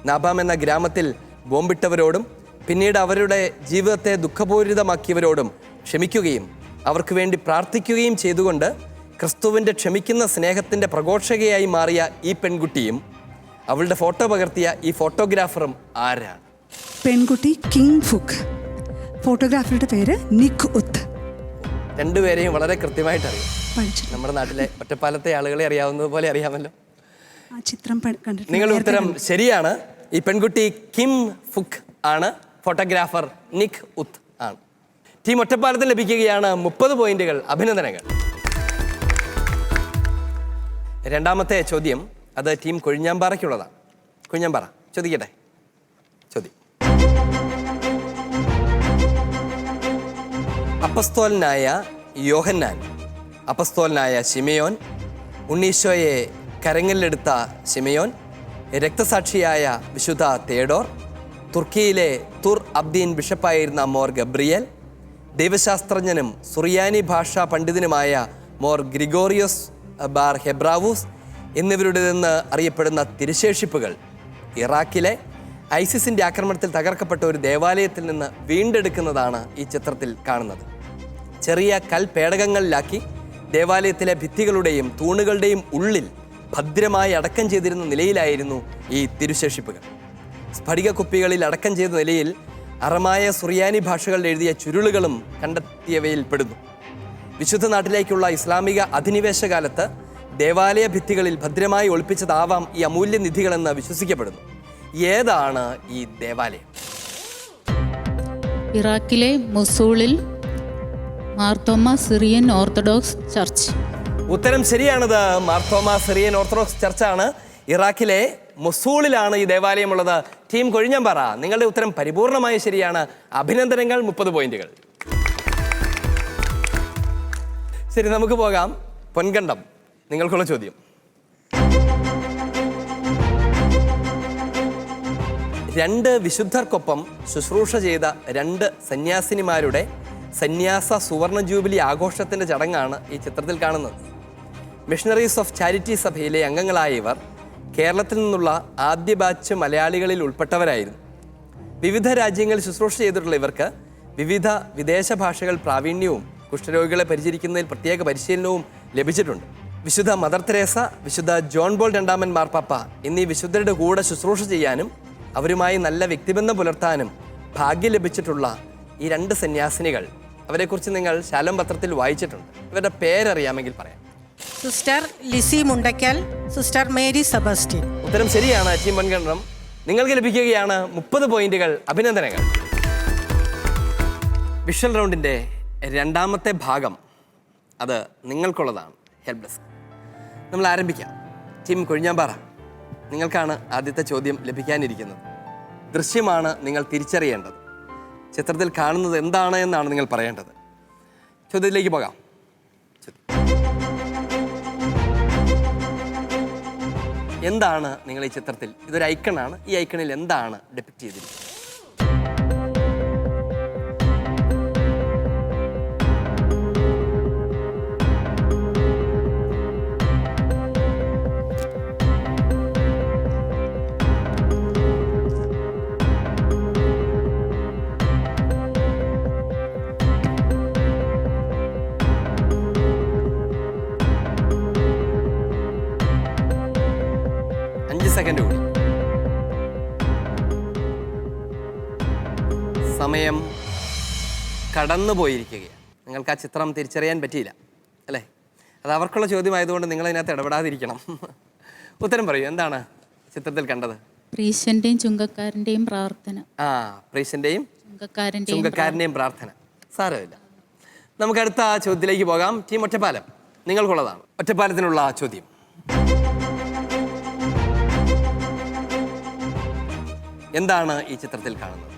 നാപാം എന്ന ഗ്രാമത്തിൽ ബോംബിട്ടവരോടും പിന്നീട് അവരുടെ ജീവിതത്തെ ദുഃഖപൂരിതമാക്കിയവരോടും ക്ഷമിക്കുകയും അവർക്ക് വേണ്ടി പ്രാർത്ഥിക്കുകയും ചെയ്തുകൊണ്ട് ക്രിസ്തുവിൻ്റെ ക്ഷമിക്കുന്ന സ്നേഹത്തിൻ്റെ പ്രഘോഷകയായി മാറിയ ഈ പെൺകുട്ടിയും അവളുടെ ഫോട്ടോ പകർത്തിയ ഈ ഫോട്ടോഗ്രാഫറും ആരാണ്? പെൺകുട്ടി കിങ് ഫുക്ക്, ഫോട്ടോഗ്രാഫറുടെ പേര് നിക് ഉത്ത്. രണ്ടുപേരെയും വളരെ കൃത്യമായിട്ട് അറിയാം. പഠിച്ചിട്ടുണ്ട്. നമ്മുടെ നാട്ടിലെ ഒറ്റപ്പാലത്തെ ആളുകളെ അറിയാവുന്നത് പോലെ അറിയാമല്ലോ. ആ ചിത്രം കണ്ടിട്ടുണ്ട്. നിങ്ങളുടെ നേരത്തെ ഉത്തരം ശരിയാണ്. ഈ പെൺകുട്ടി കിം ഫുക് ആണ്. ഫോട്ടോഗ്രാഫർ നിക് ഉത്ത് ആണ്. ടീം ഒറ്റപ്പാലത്തിന് ലഭിക്കുകയാണ് 30 പോയിന്റുകൾ. അഭിനന്ദനങ്ങൾ. രണ്ടാമത്തെ ചോദ്യം അത് ടീം കൊഴിഞ്ഞാമ്പാറയ്ക്കുള്ളതാണ്. കൊഴിഞ്ഞാമ്പാറ ചോദിക്കട്ടെ. ചോദ്യം: അപ്പസ്തോലനായ യോഹന്നാൻ, അപ്പസ്തോലനായ ശിമയോൻ, ഉണ്ണീശോയെ കരങ്ങളിലെടുത്ത ശിമയോൻ, രക്തസാക്ഷിയായ വിശുദ്ധ തേഡോർ, തുർക്കിയിലെ തുർ അബ്ദീൻ ബിഷപ്പായിരുന്ന മോർ ഗബ്രിയേൽ, ദൈവശാസ്ത്രജ്ഞനും സുറിയാനി ഭാഷാ പണ്ഡിതനുമായ മോർ ഗ്രിഗോറിയോസ് ബാർ ഹെബ്രാവൂസ് എന്നിവരുടെ നിന്ന് അറിയപ്പെടുന്ന തിരുശേഷിപ്പുകൾ ഇറാഖിലെ ഐസിസിൻ്റെ ആക്രമണത്തിൽ തകർക്കപ്പെട്ട ഒരു ദേവാലയത്തിൽ നിന്ന് വീണ്ടെടുക്കുന്നതാണ് ഈ ചിത്രത്തിൽ കാണുന്നത്. ചെറിയ കൽപേടകങ്ങളിലാക്കി ദേവാലയത്തിലെ ഭിത്തികളുടെയും തൂണുകളുടെയും ഉള്ളിൽ ഭദ്രമായി അടക്കം ചെയ്തിരുന്ന നിലയിലായിരുന്നു ഈ തിരുശേഷിപ്പുകൾ. സ്ഫടിക കുപ്പികളിൽ അടക്കം ചെയ്ത നിലയിൽ അറമായ സുറിയാനി ഭാഷകളിൽ എഴുതിയ ചുരുളുകളും കണ്ടെത്തിയവയിൽ പെടുന്നു. വിശുദ്ധ നാട്ടിലേക്കുള്ള ഇസ്ലാമിക അധിനിവേശ കാലത്ത് ദേവാലയ ഭിത്തികളിൽ ഭദ്രമായി ഒളിപ്പിച്ചതാവാം ഈ അമൂല്യ നിധികളെന്ന് വിശ്വസിക്കപ്പെടുന്നു. ഏതാണ് ഈ ദേവാലയം? ഇറാഖിലെ മൊസൂളിൽ മാർത്തോമ സിറിയൻ ഓർത്തഡോക്സ് ചർച്ച്. ഉത്തരം ശരിയാണത്. മാർത്തോമ സിറിയൻ ഓർത്തഡോക്സ് ചർച്ചാണ്. ഇറാഖിലെ മൊസൂളിലാണ് ഈ ദേവാലയമുള്ളത്. ടീം കൊഴിഞ്ഞാമ്പാറ, നിങ്ങളുടെ ഉത്തരം പരിപൂർണമായി ശരിയാണ്. അഭിനന്ദനങ്ങൾ. 30 പോയിന്റുകൾ. ശരി, നമുക്ക് പോകാം. പൊൻകണ്ടം, നിങ്ങൾക്കുള്ള ചോദ്യം. രണ്ട് വിശുദ്ധർക്കൊപ്പം ശുശ്രൂഷ ചെയ്ത 2 സന്യാസിനിമാരുടെ സന്യാസ സുവർണ ജൂബിലി ആഘോഷത്തിൻ്റെ ചടങ്ങാണ് ഈ ചിത്രത്തിൽ കാണുന്നത്. മിഷണറീസ് ഓഫ് ചാരിറ്റി സഭയിലെ അംഗങ്ങളായ ഇവർ കേരളത്തിൽ നിന്നുള്ള ആദ്യ ബാച്ച് മലയാളികളിൽ ഉൾപ്പെട്ടവരായിരുന്നു. വിവിധ രാജ്യങ്ങളിൽ ശുശ്രൂഷ ചെയ്തിട്ടുള്ള ഇവർക്ക് വിവിധ വിദേശ ഭാഷകൾ പ്രാവീണ്യവും കുഷ്ഠരോഗികളെ പരിചരിക്കുന്നതിൽ പ്രത്യേക പരിശീലനവും ലഭിച്ചിട്ടുണ്ട്. വിശുദ്ധ മദർ തെരേസ, വിശുദ്ധ ജോൺ പോൾ രണ്ടാമൻ മാർപ്പാപ്പ എന്നീ വിശുദ്ധരുടെ കൂടെ ശുശ്രൂഷ ചെയ്യാനും അവരുമായി നല്ല വ്യക്തിബന്ധം പുലർത്താനും ഭാഗ്യം ലഭിച്ചിട്ടുള്ള ഈ 2 സന്യാസിനികൾ, അവരെക്കുറിച്ച് നിങ്ങൾ ശാലോം പത്രത്തിൽ വായിച്ചിട്ടുണ്ട്. ഇവരുടെ പേരറിയാമെങ്കിൽ പറയാം. Sister Lissy Mundackal, sister Mary Sebastian. ഉത്തരം ശരിയാണ്. ടീം പൊൻകണ്ടം, നിങ്ങൾക്ക് ലഭിക്കുകയാണ് 30 പോയിന്റുകൾ. അഭിനന്ദനങ്ങൾ. വിഷ്വൽ റൗണ്ടിൻ്റെ രണ്ടാമത്തെ ഭാഗം അത് നിങ്ങൾക്കുള്ളതാണ്. Help desk. നമ്മൾ ആരംഭിക്കാം. ടീം കൊഴിഞ്ഞാമ്പാറ, നിങ്ങൾക്കാണ് ആദ്യത്തെ ചോദ്യം ലഭിക്കാനിരിക്കുന്നത്. ദൃശ്യമാണ് നിങ്ങൾ തിരിച്ചറിയേണ്ടത്. ചിത്രത്തിൽ കാണുന്നത് എന്താണ് എന്നാണ് നിങ്ങൾ പറയേണ്ടത്. ചോദ്യത്തിലേക്ക് പോകാം. എന്താണ് നിങ്ങൾ ഈ ചിത്രത്തിൽ? ഇതൊരു ഐക്കണാണ്. ഈ ഐക്കണിൽ എന്താണ് ഡെപ്പിക്റ്റ് ചെയ്തിരിക്കുന്നത്? സെക്കൻഡ് കൂടി. സമയം കടന്നു പോയിരിക്കുകയാണ്. നിങ്ങൾക്ക് ആ ചിത്രം തിരിച്ചറിയാൻ പറ്റിയില്ല അല്ലേ? അത് അവർക്കുള്ള ചോദ്യമായതുകൊണ്ട് നിങ്ങൾ അതിനകത്ത് ഇടപെടാതിരിക്കണം. ഉത്തരം പറയൂ. എന്താണ് ചിത്രത്തിൽ കണ്ടത്? പ്രീശന്റെയും ചുങ്കക്കാരന്റെയും പ്രാർത്ഥന. പ്രീശന്റെയും ചുങ്കക്കാരന്റെയും പ്രാർത്ഥന. സാരമില്ല. നമുക്ക് അടുത്ത ചോദ്യത്തിലേക്ക് പോകാം. ടീം ഒറ്റപ്പാലം, നിങ്ങൾക്കുള്ളതാണ്. ഒറ്റപ്പാലത്തിനുള്ള ചോദ്യം. എന്താണ് ഈ ചിത്രത്തിൽ കാണുന്നത്?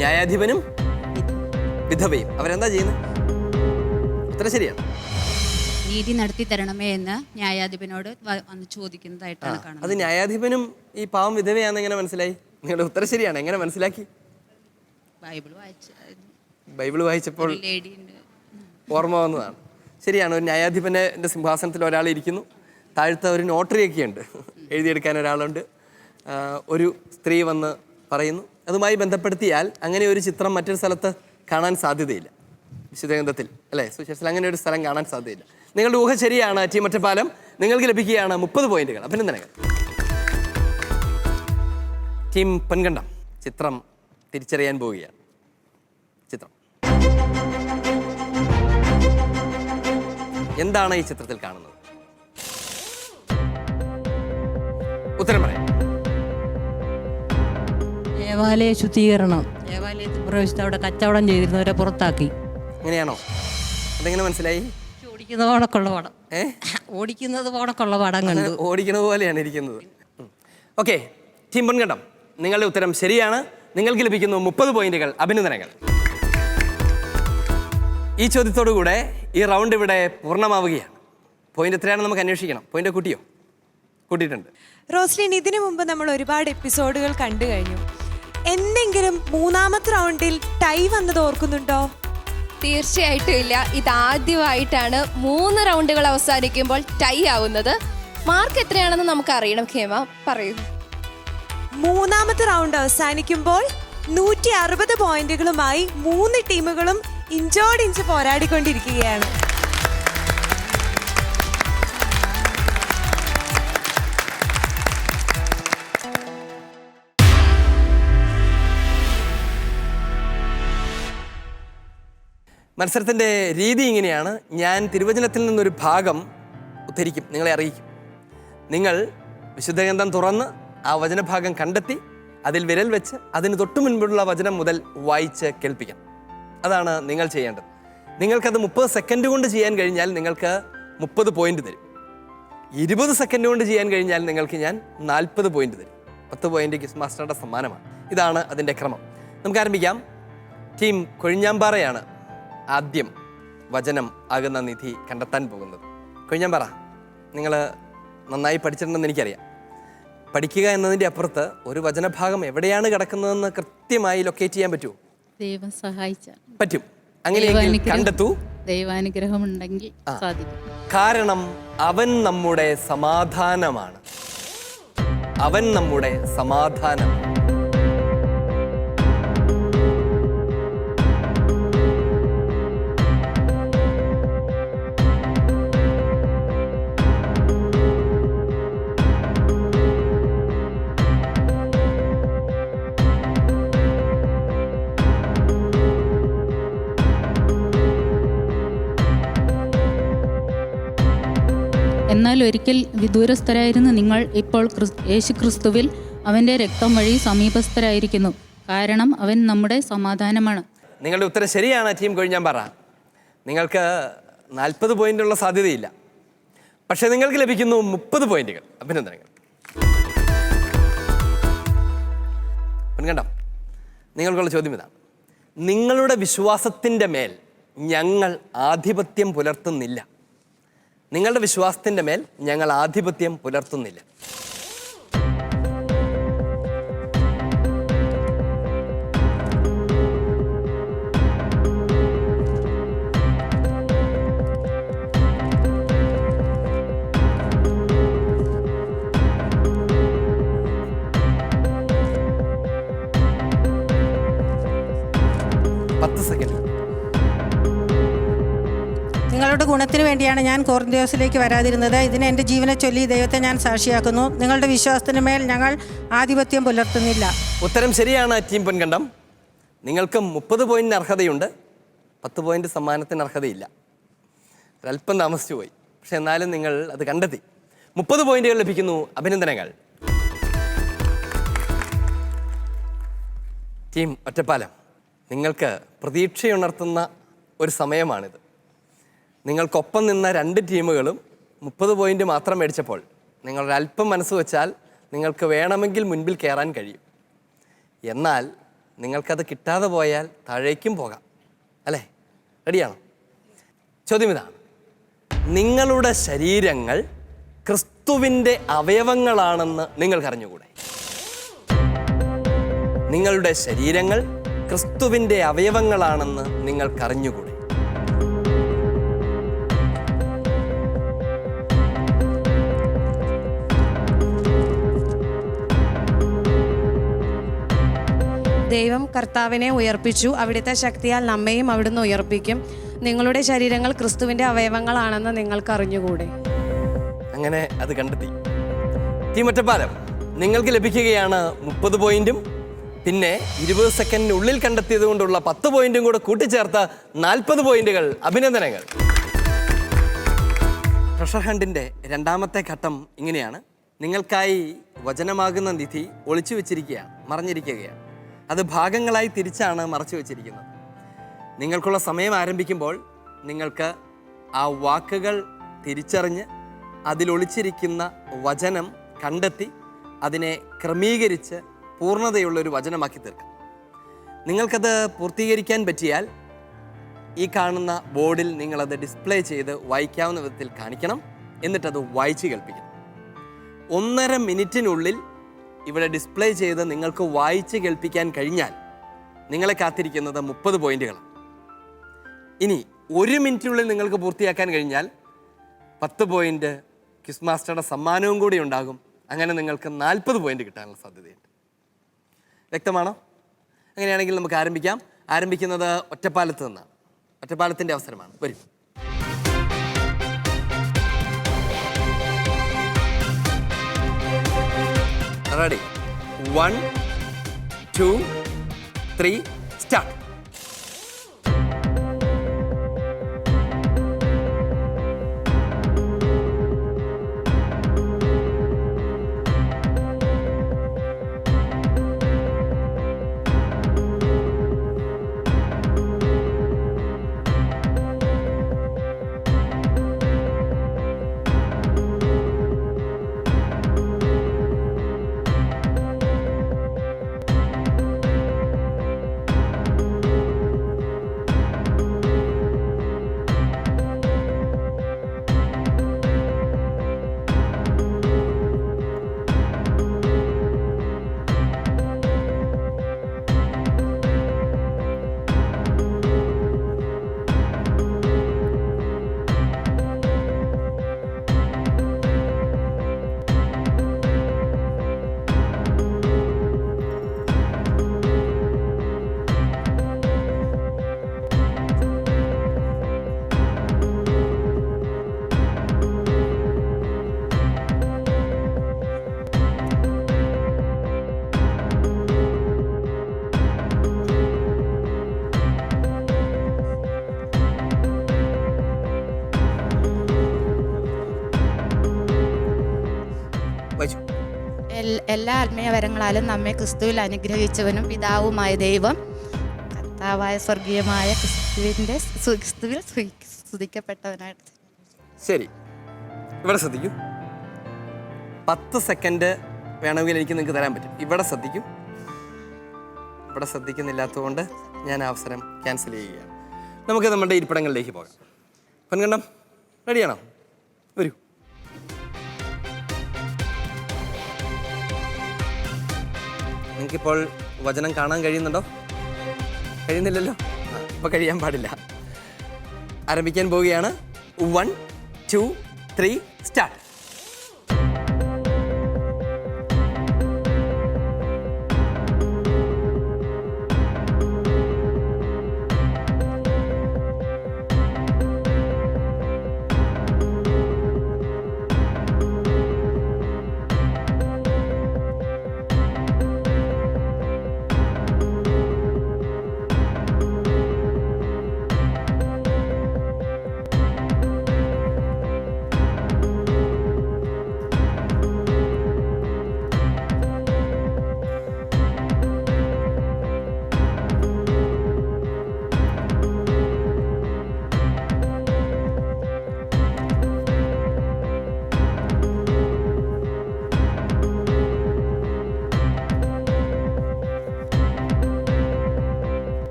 ന്യായാധിപനും വിധവയും. അവരെന്താ ചെയ്യുന്നത്? ഉത്തരം ശരിയാണ്. നീതി നടത്തി തരണമേ എന്ന് ന്യായാധിപനോട് വന്ന് ചോദിക്കുന്നതായിട്ടാണ് കാണുന്നത്. അത് ന്യായാധിപനും ഈ പാവം വിധവയാണെന്ന് എങ്ങനെ മനസ്സിലായി? നിങ്ങളുടെ ഉത്തരം ശരിയാണ്. എങ്ങനെ മനസ്സിലാക്കി? ബൈബിൾ വായിച്ചപ്പോൾ ഓർമ്മ വന്നതാണ്. ശരിയാണ്. ഒരു ന്യായാധിപൻ്റെ സിംഹാസനത്തിൽ ഒരാൾ ഇരിക്കുന്നു. താഴത്തെ ഒരു നോട്ടറിയൊക്കെ ഉണ്ട്, എഴുതിയെടുക്കാൻ ഒരാളുണ്ട്. ഒരു സ്ത്രീ വന്ന് പറയുന്നു. അതുമായി ബന്ധപ്പെടുത്തിയാൽ അങ്ങനെ ഒരു ചിത്രം മറ്റൊരു സ്ഥലത്ത് കാണാൻ സാധ്യതയില്ല. വിശുദ്ധ ഗ്രന്ഥത്തിൽ അല്ലേ, സുവിശേഷത്തിൽ അങ്ങനെ ഒരു സ്ഥലം കാണാൻ സാധ്യതയില്ല. നിങ്ങളുടെ ഊഹ ശരിയാണ്. ടീം ഒറ്റപ്പാലം, നിങ്ങൾക്ക് ലഭിക്കുകയാണ് 30 പോയിന്റുകൾ. അഭിനന്ദനങ്ങൾ. ടീം പൊൻകണ്ടം, ചിത്രം തിരിച്ചറിയാൻ പോവുകയാണ്. ചിത്രം എന്താണ് ഈ ചിത്രത്തിൽ കാണുന്നത്? ഉത്തരം പറയാം. ദേവാലയ ശുദ്ധീകരണം. ദേവാലയത്തിൽ പ്രവേശിച്ച് അവിടെ കച്ചവടം ചെയ്തിരുന്നവരെ പുറത്താക്കി. അങ്ങനെയാണോ? അതെങ്ങനെ മനസ്സിലായി? ഓടിക്കുന്ന പോണക്കുള്ള പടം. ഓടിക്കുന്നത് പോണക്കുള്ള പടം കണ്ടു. ഓടിക്കുന്നത് പോലെയാണ് ഇരിക്കുന്നത്. ഓക്കെ, ടീം പൊൻകണ്ടം, നിങ്ങളുടെ ഉത്തരം ശരിയാണ്. നിങ്ങൾക്ക് ലഭിക്കുന്നു 30 പോയിന്റുകൾ. അഭിനന്ദനങ്ങൾ. ഈ ചോദ്യത്തോടു കൂടെ ഈ റൗണ്ട് ഇവിടെ പൂർണ്ണമാവുകയാണ്. പോയിന്റ് എത്രയാണെന്ന് നമുക്ക് അന്വേഷിക്കണം. പോയിന്റ് കൂട്ടിയോ? കൂട്ടിയിട്ടുണ്ട്. റോസ്ലിൻ, ഇതിനു മുമ്പ് നമ്മൾ ഒരുപാട് എപ്പിസോഡുകൾ കണ്ടു കഴിഞ്ഞു. എന്തെങ്കിലും മൂന്നാമത്തെ റൗണ്ടിൽ ടൈ വന്നത് ഓർക്കുന്നുണ്ടോ? തീർച്ചയായിട്ടും ഇല്ല. ഇതാദ്യമായിട്ടാണ് 3 റൗണ്ടുകൾ അവസാനിക്കുമ്പോൾ ടൈ ആവുന്നത്. മാർക്ക് എത്രയാണെന്ന് നമുക്ക് അറിയണം. ഖേമ പറയൂ. മൂന്നാമത്തെ റൗണ്ട് അവസാനിക്കുമ്പോൾ 160 പോയിന്റുകളുമായി 3 ടീമുകളും ഇഞ്ചോടിഞ്ച് പോരാടിക്കൊണ്ടിരിക്കുകയാണ്. മത്സരത്തിൻ്റെ രീതി ഇങ്ങനെയാണ്. ഞാൻ തിരുവചനത്തിൽ നിന്നൊരു ഭാഗം ഉദ്ധരിക്കും, നിങ്ങളെ അറിയിക്കും. നിങ്ങൾ വിശുദ്ധഗ്രന്ഥം തുറന്ന് ആ വചനഭാഗം കണ്ടെത്തി അതിൽ വിരൽ വെച്ച് അതിന് തൊട്ടു മുൻപുള്ള വചനം മുതൽ വായിച്ച് കേൾപ്പിക്കണം. അതാണ് നിങ്ങൾ ചെയ്യേണ്ടത്. നിങ്ങൾക്കത് 30 സെക്കൻഡ് കൊണ്ട് ചെയ്യാൻ കഴിഞ്ഞാൽ നിങ്ങൾക്ക് 30 പോയിന്റ് തരും. 20 സെക്കൻഡ് കൊണ്ട് ചെയ്യാൻ കഴിഞ്ഞാൽ നിങ്ങൾക്ക് ഞാൻ 40 പോയിന്റ് തരും. 10 പോയിന്റ് ക്വിസ് മാസ്റ്ററുടെ സമ്മാനമാണ്. ഇതാണ് അതിൻ്റെ ക്രമം. നമുക്ക് ആരംഭിക്കാം. ടീം കൊഴിഞ്ഞാമ്പാറയാണ് ആദ്യം വചനം ആകുന്ന നിധി കണ്ടെത്താൻ പോകുന്നത്. കൊഴിഞ്ഞാമ്പാറ, നിങ്ങൾ നന്നായി പഠിച്ചിട്ടുണ്ടെന്ന് എനിക്കറിയാം. പഠിക്കുക എന്നതിൻ്റെ അപ്പുറത്ത് ഒരു വചനഭാഗം എവിടെയാണ് കിടക്കുന്നതെന്ന് കൃത്യമായി ലൊക്കേറ്റ് ചെയ്യാൻ പറ്റുമോ? ദൈവം സഹായിച്ചാൽ പറ്റും. അങ്ങനെയെങ്കിൽ കണ്ടെത്തൂ. ദൈവാനുഗ്രഹം ഉണ്ടെങ്കിൽ സാധിക്കും. കാരണം അവൻ നമ്മുടെ സമാധാനമാണ്. അവൻ നമ്മുടെ സമാധാനമാണ്. എന്നാൽ ഒരിക്കൽ വിദൂരസ്ഥരായിരുന്ന നിങ്ങൾ ഇപ്പോൾ യേശു ക്രിസ്തുവിൽ അവൻ്റെ രക്തം വഴി സമീപസ്ഥരായിരിക്കുന്നു. കാരണം അവൻ നമ്മുടെ സമാധാനമാണ്. നിങ്ങളുടെ ഉത്തരം ശരിയാണ് ടീം കൊഴിഞ്ഞാമ്പാറ. നിങ്ങൾക്ക് 40 പോയിന്റുള്ള സാധ്യതയില്ല. പക്ഷേ നിങ്ങൾക്ക് ലഭിക്കുന്നു 30 പോയിന്റുകൾ. അഭിനന്ദനങ്ങൾ. കണ്ടോ, നിങ്ങൾക്കുള്ള ചോദ്യം ഇതാണ്. നിങ്ങളുടെ വിശ്വാസത്തിൻ്റെ മേൽ ഞങ്ങൾ ആധിപത്യം പുലർത്തുന്നില്ല. നിങ്ങളുടെ വിശ്വാസത്തിൻ്റെ മേൽ ഞങ്ങൾ ആധിപത്യം പുലർത്തുന്നില്ല. നിങ്ങളുടെ ഗുണത്തിന് വേണ്ടിയാണ് ഞാൻ കൊറിന്ത്യസിലേക്ക് വരാതിരുന്നത്. ഇതിന് എൻ്റെ ജീവനെ ചൊല്ലി ദൈവത്തെ ഞാൻ സാക്ഷിയാക്കുന്നു. നിങ്ങളുടെ വിശ്വാസത്തിന് മേൽ ഞങ്ങൾ ആധിപത്യം പുലർത്തുന്നില്ല. ഉത്തരം ശരിയാണ് ടീം പൊൻകണ്ടം. നിങ്ങൾക്ക് 30 പോയിന്റിന് അർഹതയുണ്ട്. 10 പോയിന്റ് സമ്മാനത്തിന് അർഹതയില്ല. ഒരല്പം താമസിച്ചു പോയി. പക്ഷെ എന്നാലും നിങ്ങൾ അത് കണ്ടെത്തി. 30 പോയിന്റുകൾ ലഭിക്കുന്നു. അഭിനന്ദനങ്ങൾ. ടീം ഒറ്റപ്പാലം, നിങ്ങൾക്ക് പ്രതീക്ഷയുണർത്തുന്ന ഒരു സമയമാണിത്. നിങ്ങൾക്കൊപ്പം നിന്ന 2 ടീമുകളും 30 പോയിന്റ് മാത്രം മേടിച്ചപ്പോൾ നിങ്ങളൊരല്പം മനസ്സ് വെച്ചാൽ നിങ്ങൾക്ക് വേണമെങ്കിൽ മുൻപിൽ കയറാൻ കഴിയും. എന്നാൽ നിങ്ങൾക്കത് കിട്ടാതെ പോയാൽ താഴേക്കും പോകാം, അല്ലേ? റെഡിയാണോ? ചോദ്യം ഇതാണ്. നിങ്ങളുടെ ശരീരങ്ങൾ ക്രിസ്തുവിൻ്റെ അവയവങ്ങളാണെന്ന് നിങ്ങൾക്കറിഞ്ഞുകൂടെ? നിങ്ങളുടെ ശരീരങ്ങൾ ക്രിസ്തുവിൻ്റെ അവയവങ്ങളാണെന്ന് നിങ്ങൾക്കറിഞ്ഞുകൂടെ? ദൈവം കർത്താവിനെ ഉയർപ്പിച്ചു. അവിടുത്തെ ശക്തിയാൽ നമ്മയും അവിടുന്ന് ഉയർപ്പിക്കും. നിങ്ങളുടെ ശരീരങ്ങൾ ക്രിസ്തുവിൻ്റെ അവയവങ്ങളാണെന്ന് നിങ്ങൾക്ക് അറിഞ്ഞുകൂടെ? അങ്ങനെ അത് കണ്ടെത്തി. ടീം ഒറ്റപ്പാലം, നിങ്ങൾക്ക് ലഭിക്കുകയാണ് 30 പോയിന്റും പിന്നെ 20 സെക്കൻഡിനുള്ളിൽ കണ്ടെത്തിയത് കൊണ്ടുള്ള 10 പോയിന്റും കൂടെ കൂട്ടിച്ചേർത്ത് 40 പോയിന്റുകൾ. അഭിനന്ദനങ്ങൾ. ട്രഷർ ഹണ്ടിൻ്റെ രണ്ടാമത്തെ ഘട്ടം ഇങ്ങനെയാണ്. നിങ്ങൾക്കായി വചനമാകുന്ന നിധി ഒളിച്ചു വെച്ചിരിക്കുകയാണ്, മറഞ്ഞിരിക്കുകയാണ്. അത് ഭാഗങ്ങളായി തിരിച്ചാണ് മറച്ചു വെച്ചിരിക്കുന്നത്. നിങ്ങൾക്കുള്ള സമയം ആരംഭിക്കുമ്പോൾ നിങ്ങൾക്ക് ആ വാക്കുകൾ തിരിച്ചറിഞ്ഞ് അതിലൊളിച്ചിരിക്കുന്ന വചനം കണ്ടെത്തി അതിനെ ക്രമീകരിച്ച് പൂർണ്ണതയുള്ളൊരു വചനമാക്കി തീർക്കാം. നിങ്ങൾക്കത് പൂർത്തീകരിക്കാൻ പറ്റിയാൽ ഈ കാണുന്ന ബോർഡിൽ നിങ്ങളത് ഡിസ്പ്ലേ ചെയ്ത് വായിക്കാവുന്ന വിധത്തിൽ കാണിക്കണം. എന്നിട്ടത് വായിച്ച് കേൾപ്പിക്കണം. 1.5 മിനിറ്റിനുള്ളിൽ ഇവിടെ ഡിസ്പ്ലേ ചെയ്ത് നിങ്ങൾക്ക് വായിച്ച് കേൾപ്പിക്കാൻ കഴിഞ്ഞാൽ നിങ്ങളെ കാത്തിരിക്കുന്നത് 30 പോയിന്റുകളാണ്. ഇനി 1 മിനിറ്റിനുള്ളിൽ നിങ്ങൾക്ക് പൂർത്തിയാക്കാൻ കഴിഞ്ഞാൽ 10 പോയിന്റ് ക്വിസ് മാസ്റ്ററുടെ സമ്മാനവും കൂടി ഉണ്ടാകും. അങ്ങനെ നിങ്ങൾക്ക് 40 പോയിന്റ് കിട്ടാനുള്ള സാധ്യതയുണ്ട്. വ്യക്തമാണോ? അങ്ങനെയാണെങ്കിൽ നമുക്ക് ആരംഭിക്കാം. ആരംഭിക്കുന്നത് ഒറ്റപ്പാലത്ത് നിന്നാണ്. ഒറ്റപ്പാലത്തിൻ്റെ അവസരമാണ്. വരും. റെഡി? 1 2 3 സ്റ്റാർട്ട്. എല്ലാ ആത്മീയ വരങ്ങളാലും നമ്മെ ക്രിസ്തുവിൽ അനുഗ്രഹിച്ചവനും പിതാവുമായ ദൈവം, കർത്താവായ സ്വർഗീയമായ ക്രിസ്തുവിൽ സ്തുതിക്കപ്പെട്ടവനായിട്ട്. ശരി, ഇവിടെ ശ്രദ്ധിക്കൂ. 10 സെക്കൻഡ് വേണമെങ്കിൽ എനിക്ക് നിങ്ങൾക്ക് തരാൻ പറ്റും. ഇവിടെ ശ്രദ്ധിക്കൂ. ഇവിടെ ശ്രദ്ധിക്കുന്നില്ലാത്തതുകൊണ്ട് ഞാൻ അവസരം ക്യാൻസൽ ചെയ്യുകയാണ്. നമുക്ക് നമ്മുടെ ഇരിപ്പിടങ്ങളിലേക്ക് പോകാം. പൊൻകണ്ടം റെഡിയാണോ? വരൂ. നിങ്ങൾക്കിപ്പോൾ വചനം കാണാൻ കഴിയുന്നുണ്ടോ? കഴിയുന്നില്ലല്ലോ. ഇപ്പോൾ കഴിയാൻ പാടില്ല. ആരംഭിക്കാൻ പോവുകയാണ്. 1 2 3 സ്റ്റാർട്ട്.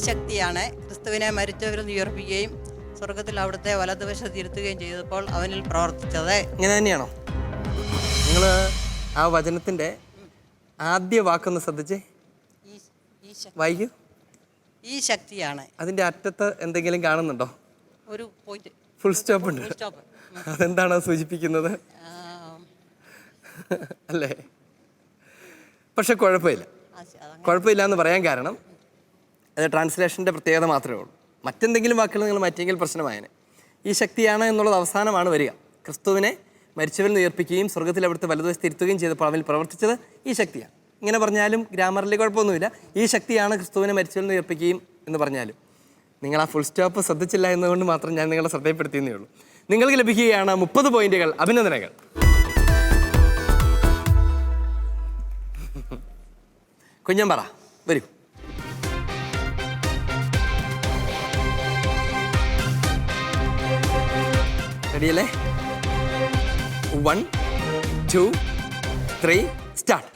ശക്തിയാണ് ക്രിസ്തുവിനെ മരിച്ചവരിൽ നിന്ന് ഉയർപ്പിക്കുകയും സ്വർഗത്തിൽ അവിടുത്തെ വലതുവശത്ത് ഇരുത്തുകയും ചെയ്തപ്പോൾ അവനിൽ പ്രവർത്തിച്ചത്. ഇങ്ങനെ തന്നെയാണോ? നിങ്ങൾ ആ വചനത്തിൻ്റെ ആദ്യ വാക്കൊന്ന് ശ്രദ്ധിച്ചേ, വായിക്കൂ. ഈ ശക്തിയാണ്. അതിൻ്റെ അറ്റത്ത് എന്തെങ്കിലും കാണുന്നുണ്ടോ? ഒരു പോയിന്റ്, ഫുൾ സ്റ്റോപ്പ് ഉണ്ട്. അതെന്താണ് സൂചിപ്പിക്കുന്നത്? അല്ലേ? പക്ഷെ കുഴപ്പമില്ല. കുഴപ്പമില്ല എന്ന് പറയാൻ കാരണം അത് ട്രാൻസ്ലേഷൻ്റെ പ്രത്യേകത മാത്രമേ ഉള്ളൂ. മറ്റെന്തെങ്കിലും വാക്കുകൾ നിങ്ങൾ മാറ്റിയെങ്കിൽ പ്രശ്നമായേനെ. ഈ ശക്തിയാണ് എന്നുള്ളത് അവസാനമാണ് വരിക. ക്രിസ്തുവിനെ മരിച്ചവരിൽ നിന്ന് ഉയർപ്പിക്കുകയും സ്വർഗ്ഗത്തിൽ അവിടുത്തെ വലതുവശത്ത് ഇരുത്തുകയും ചെയ്തപ്പോൾ അവനിൽ പ്രവർത്തിച്ചത് ഈ ശക്തിയാണ്. ഇങ്ങനെ പറഞ്ഞാലും ഗ്രാമറിൽ കുഴപ്പമൊന്നുമില്ല. ഈ ശക്തിയാണ് ക്രിസ്തുവിനെ മരിച്ചവരിൽ നിന്ന് ഉയർപ്പിക്കുകയും എന്ന് പറഞ്ഞാലും നിങ്ങൾ ആ ഫുൾ സ്റ്റോപ്പ് ശ്രദ്ധിച്ചില്ല എന്നതുകൊണ്ട് മാത്രം ഞാൻ നിങ്ങളെ ശ്രദ്ധയപ്പെടുത്തിയെന്നേ ഉള്ളൂ. നിങ്ങൾക്ക് ലഭിക്കുകയാണ് 30 പോയിന്റുകൾ. അഭിനന്ദനങ്ങൾ. കുഞ്ഞമ്പറ വരൂ. റെഡിയല്ലേ? 1 2 3 സ്റ്റാർട്ട്.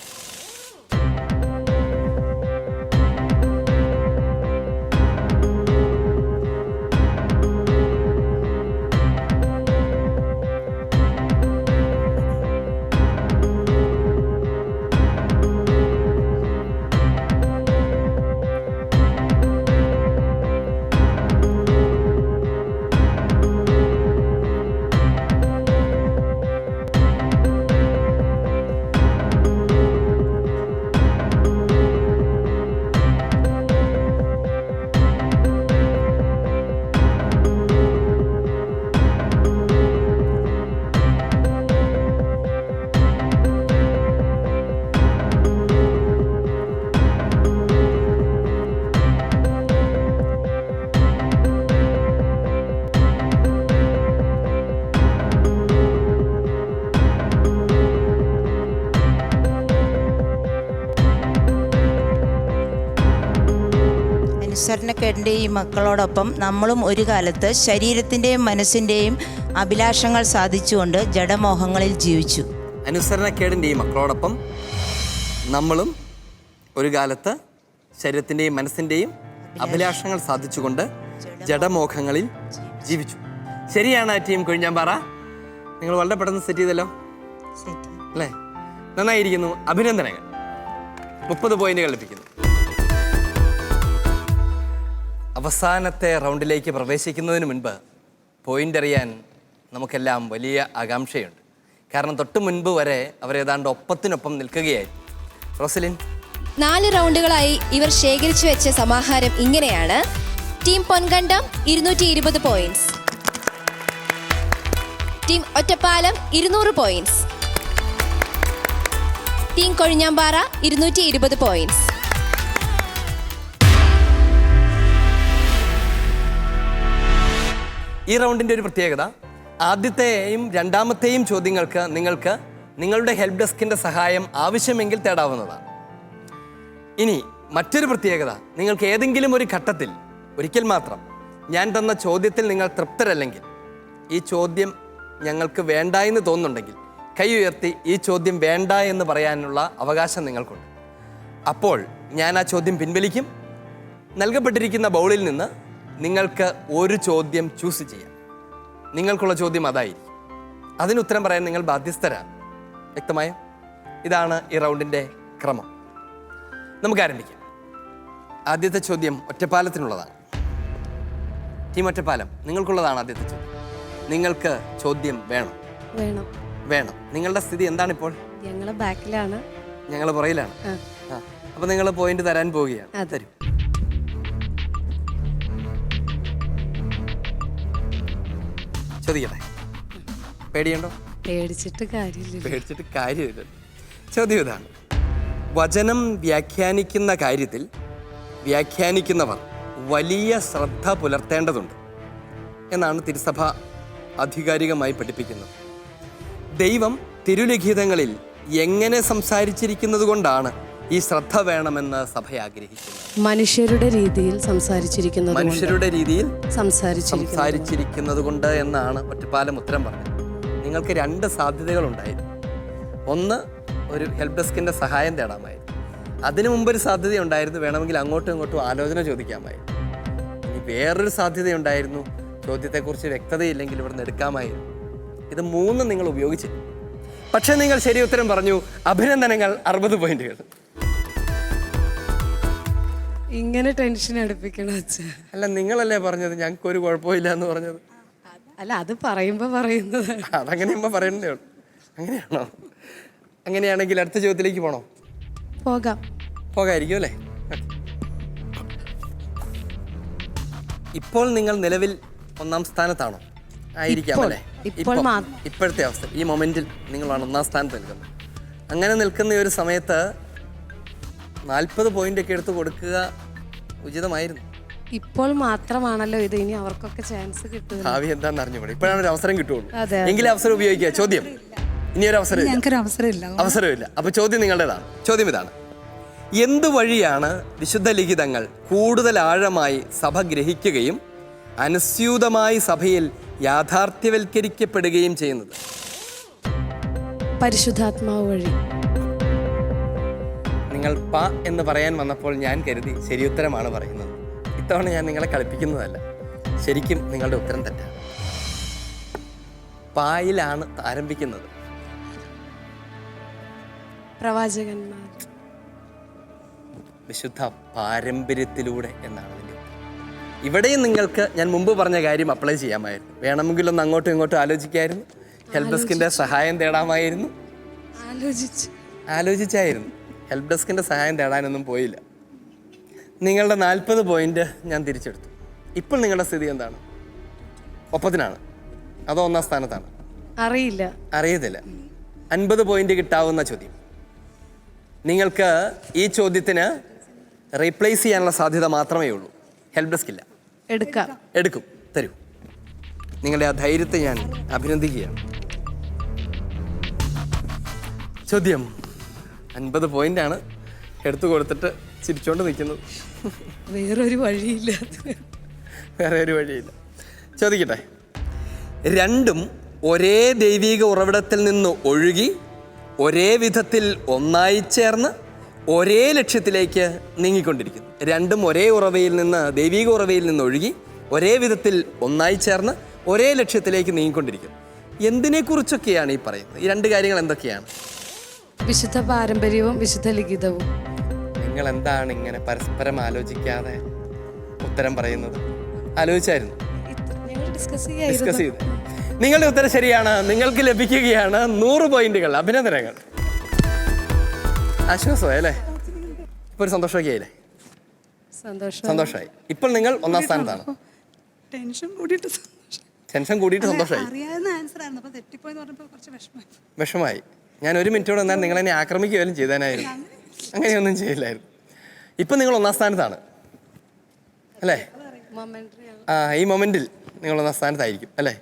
അനുസരണക്കേടിൻ്റെയും മക്കളോടൊപ്പം നമ്മളും ഒരു കാലത്ത് ശരീരത്തിൻ്റെയും മനസ്സിൻ്റെയും അഭിലാഷങ്ങൾ സാധിച്ചുകൊണ്ട് ജഡമോഹങ്ങളിൽ ജീവിച്ചു. അനുസരണക്കേടിൻ്റെയും മക്കളോടൊപ്പം നമ്മളും ഒരു കാലത്ത് ശരീരത്തിൻ്റെയും മനസ്സിൻ്റെയും അഭിലാഷങ്ങൾ സാധിച്ചുകൊണ്ട് ജഡമോഹങ്ങളിൽ ജീവിച്ചു. ശരിയാണ് ടീം കൊഴിഞ്ഞാമ്പാറ. നിങ്ങൾ വളരെ പെട്ടെന്ന് സെറ്റ് ചെയ്തല്ലോ അല്ലേ? നന്നായിരിക്കുന്നു. അഭിനന്ദനങ്ങൾ. 30 പോയിന്റുകൾ ലഭിക്കുന്നു. അവസാനത്തെ റൗണ്ടിലേക്ക് പ്രവേശിക്കുന്നതിന് മുൻപ് പോയിന്റ് അറിയാൻ നമുക്കെല്ലാം വലിയ ആകാംക്ഷയുണ്ട്. കാരണം തൊട്ട് മുൻപ് വരെ അവരേതാണ്ട് ഒപ്പത്തിനൊപ്പം നിൽക്കുകയായിരുന്നു. റോസലിൻ, 4 റൗണ്ടുകളായി ഇവർ ശേഖരിച്ചു വെച്ച സമാഹാരം ഇങ്ങനെയാണ്. Team Ponkandam 220 points, team Ottapalam 200 points, team Kozhinjampara 220 points. ഈ റൗണ്ടിൻ്റെ ഒരു പ്രത്യേകത, ആദ്യത്തെയും രണ്ടാമത്തെയും ചോദ്യങ്ങൾക്ക് നിങ്ങൾക്ക് നിങ്ങളുടെ ഹെൽപ്പ് ഡെസ്കിൻ്റെ സഹായം ആവശ്യമെങ്കിൽ തേടാവുന്നതാണ്. ഇനി മറ്റൊരു പ്രത്യേകത, നിങ്ങൾക്ക് ഏതെങ്കിലും ഒരു ഘട്ടത്തിൽ ഒരിക്കൽ മാത്രം ഞാൻ തന്ന ചോദ്യത്തിൽ നിങ്ങൾ തൃപ്തരല്ലെങ്കിൽ, ഈ ചോദ്യം ഞങ്ങൾക്ക് വേണ്ട എന്ന് തോന്നുന്നുണ്ടെങ്കിൽ കൈ ഉയർത്തി ഈ ചോദ്യം വേണ്ട എന്ന് പറയാനുള്ള അവകാശം നിങ്ങൾക്കുണ്ട്. അപ്പോൾ ഞാൻ ആ ചോദ്യം പിൻവലിക്കും. നൽകപ്പെട്ടിരിക്കുന്ന ബൗളിൽ നിന്ന് നിങ്ങൾക്ക് ഒരു ചോദ്യം ചൂസ് ചെയ്യാം. നിങ്ങൾക്കുള്ള ചോദ്യം അതായിരിക്കും. അതിനുത്തരം പറയാൻ നിങ്ങൾ ബാധ്യസ്ഥരാണ്. വ്യക്തമായോ? ഇതാണ് ഈ റൗണ്ടിൻ്റെ ക്രമം. നമുക്ക് ആരംഭിക്കാം. ആദ്യത്തെ ചോദ്യം ഒറ്റപ്പാലത്തിനുള്ളതാണ്. ടീം ഒറ്റപ്പാലം, നിങ്ങൾക്കുള്ളതാണ് ആദ്യത്തെ ചോദ്യം. നിങ്ങൾക്ക് ചോദ്യം വേണം? വേണം. വേണം. നിങ്ങളുടെ സ്ഥിതി എന്താണിപ്പോൾ? ഞങ്ങൾ ബാക്കിലാണ്. ഞങ്ങൾ പുറയിലാണ്. അപ്പൊ നിങ്ങൾ പോയിന്റ് തരാൻ പോവുകയാണ്. തരൂ. ചോദിക്കട്ടെ? പേടിയുണ്ടോ? പേടിച്ചിട്ട് കാര്യമില്ല. പേടിച്ചിട്ട് കാര്യമില്ല. ചോദ്യം ഇതാണ്: വചനം വ്യാഖ്യാനിക്കുന്ന കാര്യത്തിൽ വ്യാഖ്യാനിക്കുന്നവർ വലിയ ശ്രദ്ധ പുലർത്തേണ്ടതുണ്ട് എന്നാണ് തിരുസഭ ആധികാരികമായി പഠിപ്പിക്കുന്നത്. ദൈവം തിരുലിഖിതങ്ങളിൽ എങ്ങനെ സംസാരിച്ചിരിക്കുന്നത് കൊണ്ടാണ് ഈ ശ്രദ്ധ വേണമെന്ന് സഭ ആഗ്രഹിക്കുന്നത്? മനുഷ്യരുടെ രീതിയിൽ സംസാരിച്ചിരിക്കുന്നത്. മനുഷ്യരുടെ രീതിയിൽ സംസാരിച്ചിരിക്കുന്നത് കൊണ്ട് എന്നാണ് ഒറ്റപ്പാലം ഉത്തരം പറഞ്ഞത്. നിങ്ങൾക്ക് 2 സാധ്യതകളുണ്ടായിരുന്നു. ഒന്ന്, ഒരു ഹെൽപ്പ് ഡെസ്കിൻ്റെ സഹായം തേടാമായിരുന്നു. അതിനു മുമ്പൊരു സാധ്യതയുണ്ടായിരുന്നു, വേണമെങ്കിൽ അങ്ങോട്ടും ഇങ്ങോട്ടും ആലോചന ചോദിക്കാമായിരുന്നു. ഇനി വേറൊരു സാധ്യതയുണ്ടായിരുന്നു, ചോദ്യത്തെക്കുറിച്ച് വ്യക്തതയില്ലെങ്കിൽ ഇവിടുന്ന് എടുക്കാമായിരുന്നു. ഇത് 3 നിങ്ങൾ ഉപയോഗിച്ചില്ല. പക്ഷേ നിങ്ങൾ ശരി ഉത്തരം പറഞ്ഞു. അഭിനന്ദനങ്ങൾ. 60 പോയിന്റുകൾ. ഇങ്ങനെ ടെൻഷൻ അടുപ്പിക്കണം അച്ഛാ. അല്ല, നിങ്ങളല്ലേ പറഞ്ഞത് ഞങ്ങൾക്ക് ഒരു കുഴപ്പമില്ല എന്ന് പറഞ്ഞത്? അല്ല, അത് പറയുന്നത് അതങ്ങനെയുമ്പോ പറയണ്ടേ ഉള്ളൂ. അങ്ങനെയാണോ? അങ്ങനെയാണെങ്കിൽ അടുത്ത ചോദ്യത്തിലേക്ക് പോകണോ? പോകാമായിരിക്കും അല്ലേ? ഇപ്പോൾ നിങ്ങൾ നിലവിൽ ഒന്നാം സ്ഥാനത്താണോ? ആയിരിക്കാം ഇപ്പോൾ, അല്ലേ? ഇപ്പോൾ ഇപ്പോഴത്തെ അവസ്ഥ, ഈ മൊമെന്റിൽ നിങ്ങളാണ് ഒന്നാം സ്ഥാനത്ത് നിൽക്കുന്നത്. അങ്ങനെ നിൽക്കുന്ന ഈ ഒരു സമയത്ത് 40 പോയിന്റ് ഒക്കെ എടുത്ത് കൊടുക്കുക ഉചിതമായിരുന്നു. ഇപ്പോൾ മാത്രമാണല്ലോ ഇത്, ഇനി അവർക്കൊക്കെ ചാൻസ് കിട്ടും. ഭാവി എന്താണെന്ന് അറിഞ്ഞുകൂടെ? ഇപ്പോഴാണ് ഒരു അവസരം കിട്ടുള്ളൂ. അതെ. എങ്കിലും അവസരം ഉപയോഗിക്കുക. ചോദ്യം, ഇനിയൊരു അവസരം ഞങ്ങൾക്കൊരു അവസരമില്ല. അവസരമില്ല. അപ്പൊ ചോദ്യം നിങ്ങളുടേതാണ്. ചോദ്യം ഇതാണ്: എന്ത് വഴിയാണ് വിശുദ്ധ ലിഖിതങ്ങൾ കൂടുതൽ ആഴമായി സഭ ഗ്രഹിക്കുകയും അനുസ്യൂതമായി സഭയിൽ യാഥാർത്ഥ്യവൽക്കരിക്കപ്പെടുകയും ചെയ്യുന്നത്? പരിശുദ്ധാത്മാവ് വഴി. നിങ്ങൾ പ എന്ന് പറയാൻ വന്നപ്പോൾ ഞാൻ കരുതി ശരിയുത്തരമാണ് പറയുന്നത്. ഇത്തവണ ഞാൻ നിങ്ങളെ കളിപ്പിക്കുന്നതല്ല. ശരിക്കും നിങ്ങളുടെ ഉത്തരം തെറ്റാണ്. പായിലാണ് ആരംഭിക്കുന്നത്. പ്രവാചകന്മാർ. വിശുദ്ധ പാരമ്പര്യത്തിലൂടെ എന്നാണ് അതിൻ്റെ ഉത്തരം. ഇവിടെയും നിങ്ങൾക്ക് ഞാൻ മുമ്പ് പറഞ്ഞ കാര്യം അപ്ലൈ ചെയ്യാമായിരുന്നു. വേണമെങ്കിലൊന്ന് അങ്ങോട്ടും ഇങ്ങോട്ടും ആലോചിക്കായിരുന്നു. ഹെൽപ്പ് ഡെസ്കിൻ്റെ സഹായം തേടാമായിരുന്നു. ആലോചിച്ചായിരുന്നു. ഹെൽപ്പ് ഡെസ്കിൻ്റെ സഹായം തേടാനൊന്നും പോയില്ല. നിങ്ങളുടെ 40 പോയിന്റ് ഞാൻ തിരിച്ചെടുത്തു. ഇപ്പോൾ നിങ്ങളുടെ സ്ഥിതി എന്താണ്? ഒപ്പത്തിനാണ് അതോ ഒന്നാം സ്ഥാനത്താണ്? അറിയത്തില്ല. 50 പോയിന്റ് കിട്ടാവുന്ന ചോദ്യം. നിങ്ങൾക്ക് ഈ ചോദ്യത്തിന് റീപ്ലേസ് ചെയ്യാനുള്ള സാധ്യത മാത്രമേ ഉള്ളൂ. ഹെൽപ്പ് ഡെസ്ക് ഇല്ല. എടുക്കും. തരൂ. നിങ്ങളുടെ ആ ധൈര്യത്തെ ഞാൻ അഭിനന്ദിക്കുകയാണ്. ചോദ്യം 50 പോയിന്റാണ്. എടുത്തു കൊടുത്തിട്ട് ചിരിച്ചോണ്ട് നിൽക്കുന്നത്. വേറൊരു വഴിയില്ല. ചോദിക്കട്ടെ. രണ്ടും ഒരേ ദൈവിക ഉറവിടത്തിൽ നിന്ന് ഒഴുകി ഒരേ വിധത്തിൽ ഒന്നായി ചേർന്ന് ഒരേ ലക്ഷ്യത്തിലേക്ക് നീങ്ങിക്കൊണ്ടിരിക്കുന്നു. രണ്ടും ഒരേ ഉറവയിൽ നിന്ന്, ദൈവിക ഉറവയിൽ നിന്ന് ഒഴുകി ഒരേ വിധത്തിൽ ഒന്നായി ചേർന്ന് ഒരേ ലക്ഷ്യത്തിലേക്ക് നീങ്ങിക്കൊണ്ടിരിക്കുന്നു. എന്തിനെക്കുറിച്ചൊക്കെയാണ് ഈ പറയുന്നത്? ഈ രണ്ട് കാര്യങ്ങൾ എന്തൊക്കെയാണ്? വിശുദ്ധ പാരമ്പര്യവും വിശുദ്ധ ലിഖിതവും. നിങ്ങൾ എന്താണ് ഇങ്ങനെ പരസ്പരം ആലോചിക്കാതെ ഉത്തരം പറയുന്നത്? ആലോചിച്ചായിരുന്നു? ഡിസ്കസ് ചെയ്തു. നിങ്ങളുടെ ഉത്തരം ശരിയാണ്. നിങ്ങൾക്ക് ലഭിക്കുകയാണ് 100 പോയിന്റുകൾ. അഭിനന്ദനങ്ങൾ. ആശ്വാസമായി അല്ലേ? ഇപ്പൊ ഒരു സന്തോഷമൊക്കെ ആയില്ലേ? സന്തോഷമായി. ഇപ്പോൾ നിങ്ങൾ ഒന്നാം സ്ഥാനത്താണ്. ടെൻഷൻ കൂടിയിട്ട് സന്തോഷമായി. വിഷമായി. ഞാൻ 1 മിനിറ്റോടെ വന്നാൽ നിങ്ങൾ എന്നെ ആക്രമിക്കുകയും ചെയ്താനായിരുന്നു. അങ്ങനെയൊന്നും ചെയ്യില്ലായിരുന്നു. ഇപ്പം നിങ്ങൾ ഒന്നാം സ്ഥാനത്താണ് അല്ലേ? ഈ മൊമെന്റിൽ നിങ്ങൾ ഒന്നാം സ്ഥാനത്തായിരിക്കും അല്ലേ?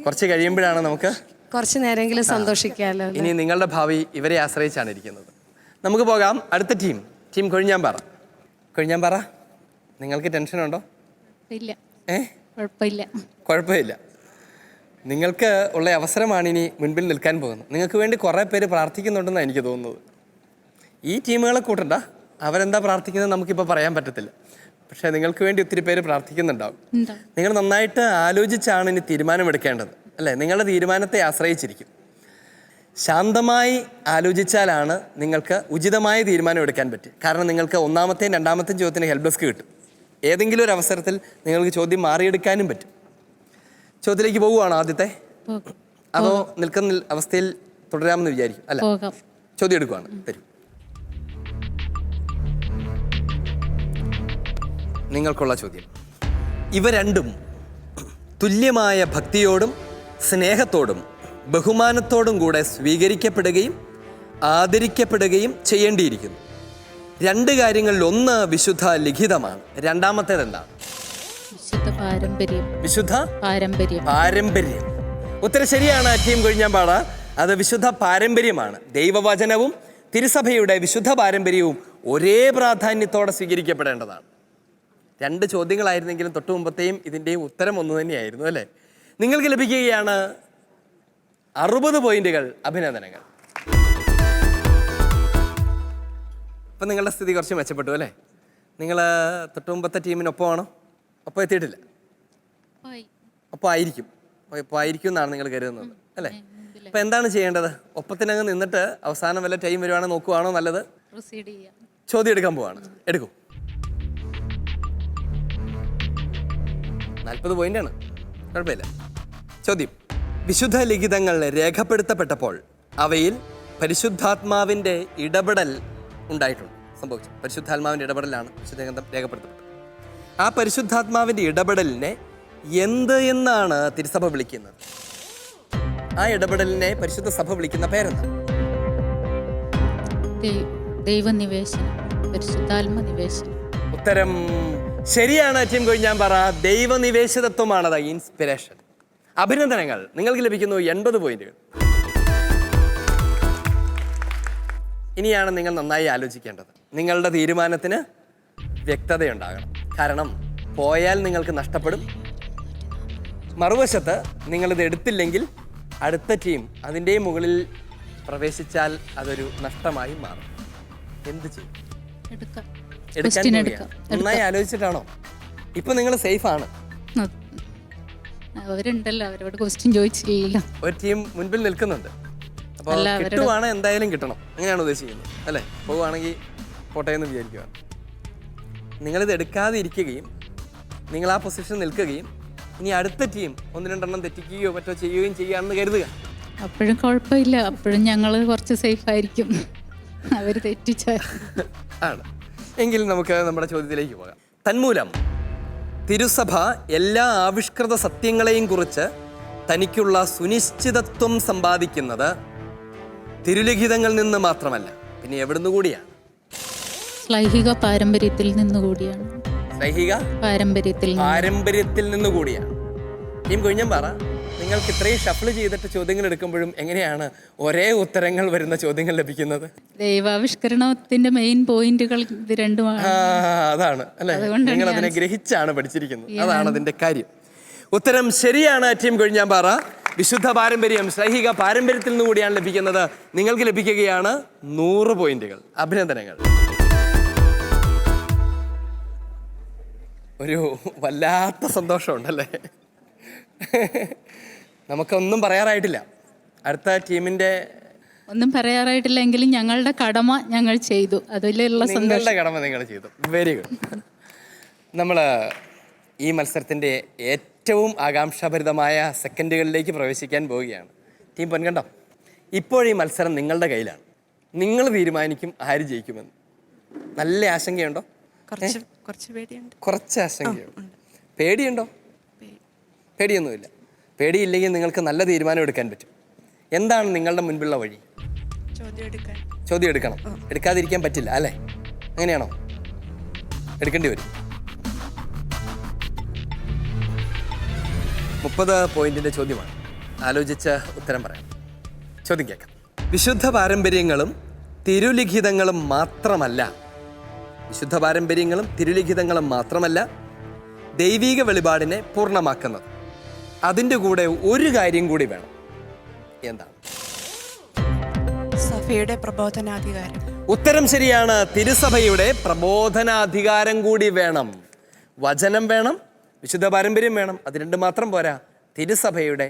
കുറച്ച് കഴിയുമ്പോഴാണ് നമുക്ക് കുറച്ച് നേരമെങ്കിലും സന്തോഷിക്കാമല്ലോ. ഇനി നിങ്ങളുടെ ഭാവി ഇവരെ ആശ്രയിച്ചാണ് ഇരിക്കുന്നത്. നമുക്ക് പോകാം. അടുത്ത ടീം കൊഴിഞ്ഞാമ്പാറ. നിങ്ങൾക്ക് ടെൻഷനുണ്ടോ? ഇല്ല. കുഴപ്പമില്ല. നിങ്ങൾക്ക് ഉള്ള അവസരമാണ് ഇനി മുൻപിൽ നിൽക്കാൻ പോകുന്നത്. നിങ്ങൾക്ക് വേണ്ടി കുറേ പേര് പ്രാർത്ഥിക്കുന്നുണ്ടെന്നാണ് എനിക്ക് തോന്നുന്നത്. ഈ ടീമുകളെ കൂട്ടണ്ട. അവരെന്താ പ്രാർത്ഥിക്കുന്നത് നമുക്കിപ്പോൾ പറയാൻ പറ്റത്തില്ല. പക്ഷേ നിങ്ങൾക്ക് വേണ്ടി ഒത്തിരി പേര് പ്രാർത്ഥിക്കുന്നുണ്ടാവും. നിങ്ങൾ നന്നായിട്ട് ആലോചിച്ചാണ് ഇനി തീരുമാനമെടുക്കേണ്ടത് അല്ലേ? നിങ്ങളുടെ തീരുമാനത്തെ ആശ്രയിച്ചിരിക്കും. ശാന്തമായി ആലോചിച്ചാലാണ് നിങ്ങൾക്ക് ഉചിതമായ തീരുമാനം എടുക്കാൻ പറ്റും. കാരണം നിങ്ങൾക്ക് ഒന്നാമത്തെയും രണ്ടാമത്തെയും ചോദ്യത്തിന് ഹെൽപ്പ് ഡെസ്ക് കിട്ടും. ഏതെങ്കിലും ഒരു അവസരത്തിൽ നിങ്ങൾക്ക് ചോദ്യം മാറിയെടുക്കാനും പറ്റും. ചോദ്യത്തിലേക്ക് പോവുകയാണോ ആദ്യത്തെ? അതോ നിൽക്കുന്ന അവസ്ഥയിൽ തുടരാമെന്ന് വിചാരിക്കും അല്ല? ചോദ്യം എടുക്കുകയാണ്. തരും. നിങ്ങൾക്കുള്ള ചോദ്യം: ഇവ രണ്ടും തുല്യമായ ഭക്തിയോടും സ്നേഹത്തോടും ബഹുമാനത്തോടും കൂടെ സ്വീകരിക്കപ്പെടുകയും ആദരിക്കപ്പെടുകയും ചെയ്യേണ്ടിയിരിക്കുന്നു. 2 കാര്യങ്ങളിൽ ഒന്ന് വിശുദ്ധ ലിഖിതമാണ്. രണ്ടാമത്തേത് എന്താണ്? വിശുദ്ധ പാരമ്പര്യം. ഉത്തരം ശരിയാണ്. ടീം കൊഴിഞ്ഞാമ്പാറ. അത് വിശുദ്ധ പാരമ്പര്യമാണ്. ദൈവവചനവും തിരുസഭയുടെ വിശുദ്ധ പാരമ്പര്യവും ഒരേ പ്രാധാന്യത്തോടെ സ്വീകരിക്കപ്പെടേണ്ടതാണ്. 2 ചോദ്യങ്ങളായിരുന്നെങ്കിലും തൊട്ടു മുമ്പത്തെയും ഇതിൻ്റെയും ഉത്തരം ഒന്ന് തന്നെയായിരുന്നു അല്ലേ? നിങ്ങൾക്ക് ലഭിക്കുകയാണ് 60 പോയിന്റുകൾ. അഭിനന്ദനങ്ങൾ. ഇപ്പം നിങ്ങളുടെ സ്ഥിതി കുറച്ച് മെച്ചപ്പെട്ടു അല്ലേ? നിങ്ങൾ തൊട്ടു മുമ്പത്തെ ടീമിനൊപ്പമാണോ? ഒപ്പം എത്തിയിട്ടില്ല? ഒപ്പം ആയിരിക്കും എന്നാണ് നിങ്ങൾ കരുതുന്നത് അല്ലേ? അപ്പം എന്താണ് ചെയ്യേണ്ടത്? ഒപ്പത്തിനങ്ങ് നിന്നിട്ട് അവസാനം വല്ല ടൈം വരുവാണെങ്കിൽ നോക്കുവാണോ നല്ലത്? ചോദ്യം എടുക്കാൻ പോവാണ്. എടുക്കൂ. 40 പോയിന്റാണ്. കുഴപ്പമില്ല. ചോദ്യം: വിശുദ്ധ ലിഖിതങ്ങൾ രേഖപ്പെടുത്തപ്പെട്ടപ്പോൾ അവയിൽ പരിശുദ്ധാത്മാവിൻ്റെ ഇടപെടൽ ഉണ്ടായിട്ടുണ്ട്. സംഭവിച്ചു. പരിശുദ്ധാത്മാവിൻ്റെ ഇടപെടലാണ് വിശുദ്ധ ഗ്രന്ഥം രേഖപ്പെടുത്തപ്പെട്ടത്. ആ പരിശുദ്ധാത്മാവിൻ്റെ ഇടപെടലിനെ എന്ത് എന്നാണ് തിരുസഭ വിളിക്കുന്നത്? ആ ഇടപെടലിനെ പരിശുദ്ധ സഭ വിളിക്കുന്ന പേരെന്താ? ദൈവനിവേശനം, പരിശുദ്ധാത്മ നിവേശനം. ഉത്തരം ശരിയാണ്. ടീം കൊഴിഞ്ഞാൻ പറ. ദൈവനിവേശിതത്വമാണത്, ഇൻസ്പിരേഷൻ. അഭിനന്ദനങ്ങൾ. നിങ്ങൾക്ക് ലഭിക്കുന്നു 80 പോയിന്റുകൾ. ഇനിയാണ് നിങ്ങൾ നന്നായി ആലോചിക്കേണ്ടത്. നിങ്ങളുടെ തീരുമാനത്തിന് വ്യക്തതയുണ്ടാകണം. കാരണം പോയാൽ നിങ്ങൾക്ക് നഷ്ടപ്പെടും. മറുവശത്ത് നിങ്ങളിത് എടുത്തില്ലെങ്കിൽ അടുത്ത ടീം അതിൻ്റെ മുകളിൽ പ്രവേശിച്ചാൽ അതൊരു നഷ്ടമായി മാറും. എന്ത് ചെയ്യും? എടുക്കാൻ പോവുകയാണ്. നന്നായി ആലോചിച്ചിട്ടാണോ? ഇപ്പൊ നിങ്ങൾ സേഫ് ആണ്. അവരുണ്ടല്ലോ, അവരോട് ക്വസ്റ്റ്യൻ ചോദിച്ചില്ലല്ലോ. ഒരു ടീം മുൻപിൽ നിൽക്കുന്നുണ്ട്. അപ്പോൾ കിട്ടുവാണ്, എന്തായാലും കിട്ടണം, അങ്ങനെയാണ് ഉദ്ദേശിക്കുന്നത് അല്ലേ? പോവുകയാണെങ്കിൽ കോട്ടയെന്ന് വിചാരിക്കുകയാണ്. നിങ്ങളിത് എടുക്കാതെ ഇരിക്കുകയും നിങ്ങൾ ആ പൊസിഷൻ നിൽക്കുകയും ഇനി അടുത്ത ടീം 1-2 എണ്ണം തെറ്റിക്കുകയോ മറ്റോ ചെയ്യുകയും ചെയ്യുകയാണെന്ന് കരുതുക. അപ്പോഴും കുഴപ്പമില്ല, അപ്പോഴും ഞങ്ങൾ കുറച്ച് സേഫ് ആയിരിക്കും. അവർ തെറ്റിച്ച ആണ്. എങ്കിൽ നമുക്ക് നമ്മുടെ ചോദ്യത്തിലേക്ക് പോകാം. തന്മൂലം തിരുസഭ എല്ലാ ആവിഷ്കൃത സത്യങ്ങളെയും കുറിച്ച് തനിക്കുള്ള സുനിശ്ചിതത്വം സമ്പാദിക്കുന്നത് തിരുലിഖിതങ്ങളിൽ നിന്ന് മാത്രമല്ല, പിന്നെ എവിടുന്ന് കൂടിയാണ്? ലൈംഗിക പാരമ്പര്യത്തിൽ നിന്നുകൂടിയാണ്. ലൈംഗിക പാരമ്പര്യത്തിൽ നിന്നുകൂടിയാണ്. ടീം കൊഴിഞ്ഞം പറ. നിങ്ങൾക്ക് ഇത്രയും ഷഫിൾ ചെയ്തിട്ട് ചോദ്യങ്ങൾ എടുക്കുമ്പോഴും എങ്ങനെയാണ് ഒരേ ഉത്തരങ്ങൾ വരുന്ന ചോദ്യങ്ങൾ ലഭിക്കുന്നത്? ദൈവാവിഷ്കരണത്തിന്റെ മെയിൻ പോയിന്റുകൾ ഇത് രണ്ടുമാണ്. അതാണ് അല്ലെ, നിങ്ങൾ അതിനെ ഗ്രഹിച്ചാണ് പഠിച്ചിരിക്കുന്നത്. അതാണ് അതിന്റെ കാര്യം. ഉത്തരം ശരിയാണ്. ടീം കൊഴിഞ്ഞാൻ പറ. വിശുദ്ധ പാരമ്പര്യം, ലൈംഗിക പാരമ്പര്യത്തിൽ നിന്ന് കൂടിയാണ് ലഭിക്കുന്നത്. നിങ്ങൾക്ക് ലഭിക്കുകയാണ് 100 പോയിന്റുകൾ. അഭിനന്ദനങ്ങൾ. ഒരു വല്ലാത്ത സന്തോഷമുണ്ടല്ലേ? നമുക്കൊന്നും പറയാറായിട്ടില്ല. അടുത്ത ടീമിന്റെ ഒന്നും പറയാറായിട്ടില്ലെങ്കിലും ഞങ്ങളുടെ കടമ ഞങ്ങൾ ചെയ്തു. അതിലുള്ള നിങ്ങളുടെ കടമ നിങ്ങൾ ചെയ്തു. Very good. നമ്മൾ ഈ മത്സരത്തിൻ്റെ ഏറ്റവും ആകാംക്ഷാഭരിതമായ സെക്കൻഡുകളിലേക്ക് പ്രവേശിക്കാൻ പോവുകയാണ്. ടീം പൊൻകണ്ടം, ഇപ്പോഴീ മത്സരം നിങ്ങളുടെ കയ്യിലാണ്. നിങ്ങൾ തീരുമാനിക്കും ആര് ജയിക്കുമെന്ന്. നല്ല ആശങ്കയുണ്ടോ? കുറച്ച് ആശങ്കയുണ്ട്. പേടിയുണ്ടോ? പേടിയൊന്നുമില്ല. പേടിയില്ലെങ്കിൽ നിങ്ങൾക്ക് നല്ല തീരുമാനം എടുക്കാൻ പറ്റും. എന്താണ് നിങ്ങളുടെ മുൻപിലുള്ള വഴി? ചോദ്യം എടുക്കണം. എടുക്കാതിരിക്കാൻ പറ്റില്ല അല്ലേ? അങ്ങനെയാണോ? എടുക്കേണ്ടി വരും. 30 പോയിന്റിന്റെ ചോദ്യമാണ്. ആലോചിച്ച് ഉത്തരം പറയാം. ചോദ്യം കേൾക്കാം. വിശുദ്ധ പാരമ്പര്യങ്ങളും തിരുലിഖിതങ്ങളും മാത്രമല്ല, വിശുദ്ധ പാരമ്പര്യങ്ങളും തിരുലിഖിതങ്ങളും മാത്രമല്ല ദൈവിക വെളിപാടിനെ പൂർണ്ണമാക്കുന്നത്. അതിൻ്റെ കൂടെ ഒരു കാര്യം കൂടി വേണം. എന്താണ്? സഭയുടെ പ്രബോധനാധികാരം. ഉത്തരം ശരിയാണ്. തിരുസഭയുടെ പ്രബോധനാധികാരം കൂടി വേണം. വചനം വേണം, വിശുദ്ധ പാരമ്പര്യം വേണം. അത് രണ്ടും മാത്രം പോരാ, തിരുസഭയുടെ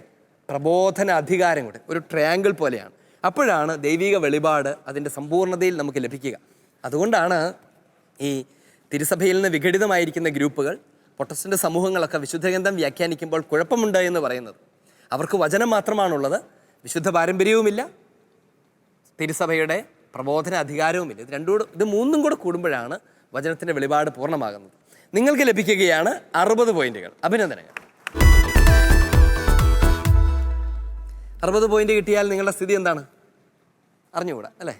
പ്രബോധന അധികാരം കൂടി. ഒരു ട്രയാങ്കിൾ പോലെയാണ്. അപ്പോഴാണ് ദൈവിക വെളിപാട് അതിൻ്റെ സമ്പൂർണ്ണതയിൽ നമുക്ക് ലഭിക്കുക. അതുകൊണ്ടാണ് ഈ തിരുസഭയിൽ നിന്ന് വിഘടിതമായിരിക്കുന്ന ഗ്രൂപ്പുകൾ, പ്രൊട്ടസ്റ്റന്റ് സമൂഹങ്ങളൊക്കെ വിശുദ്ധഗ്രന്ഥം വ്യാഖ്യാനിക്കുമ്പോൾ കുഴപ്പമുണ്ട് എന്ന് പറയുന്നത്. അവർക്ക് വചനം മാത്രമാണുള്ളത്, വിശുദ്ധ പാരമ്പര്യവുമില്ല, തിരുസഭയുടെ പ്രബോധന അധികാരവുമില്ല. ഇത് മൂന്നും കൂടെ കൂടുമ്പോഴാണ് വചനത്തിൻ്റെ വെളിപാട് പൂർണ്ണമാകുന്നത്. നിങ്ങൾക്ക് ലഭിക്കുകയാണ് 60 പോയിന്റുകൾ. അഭിനന്ദനങ്ങൾ. 60 പോയിന്റ് കിട്ടിയാൽ നിങ്ങളുടെ സ്ഥിതി എന്താണ് അറിഞ്ഞുകൂടാ അല്ലേ?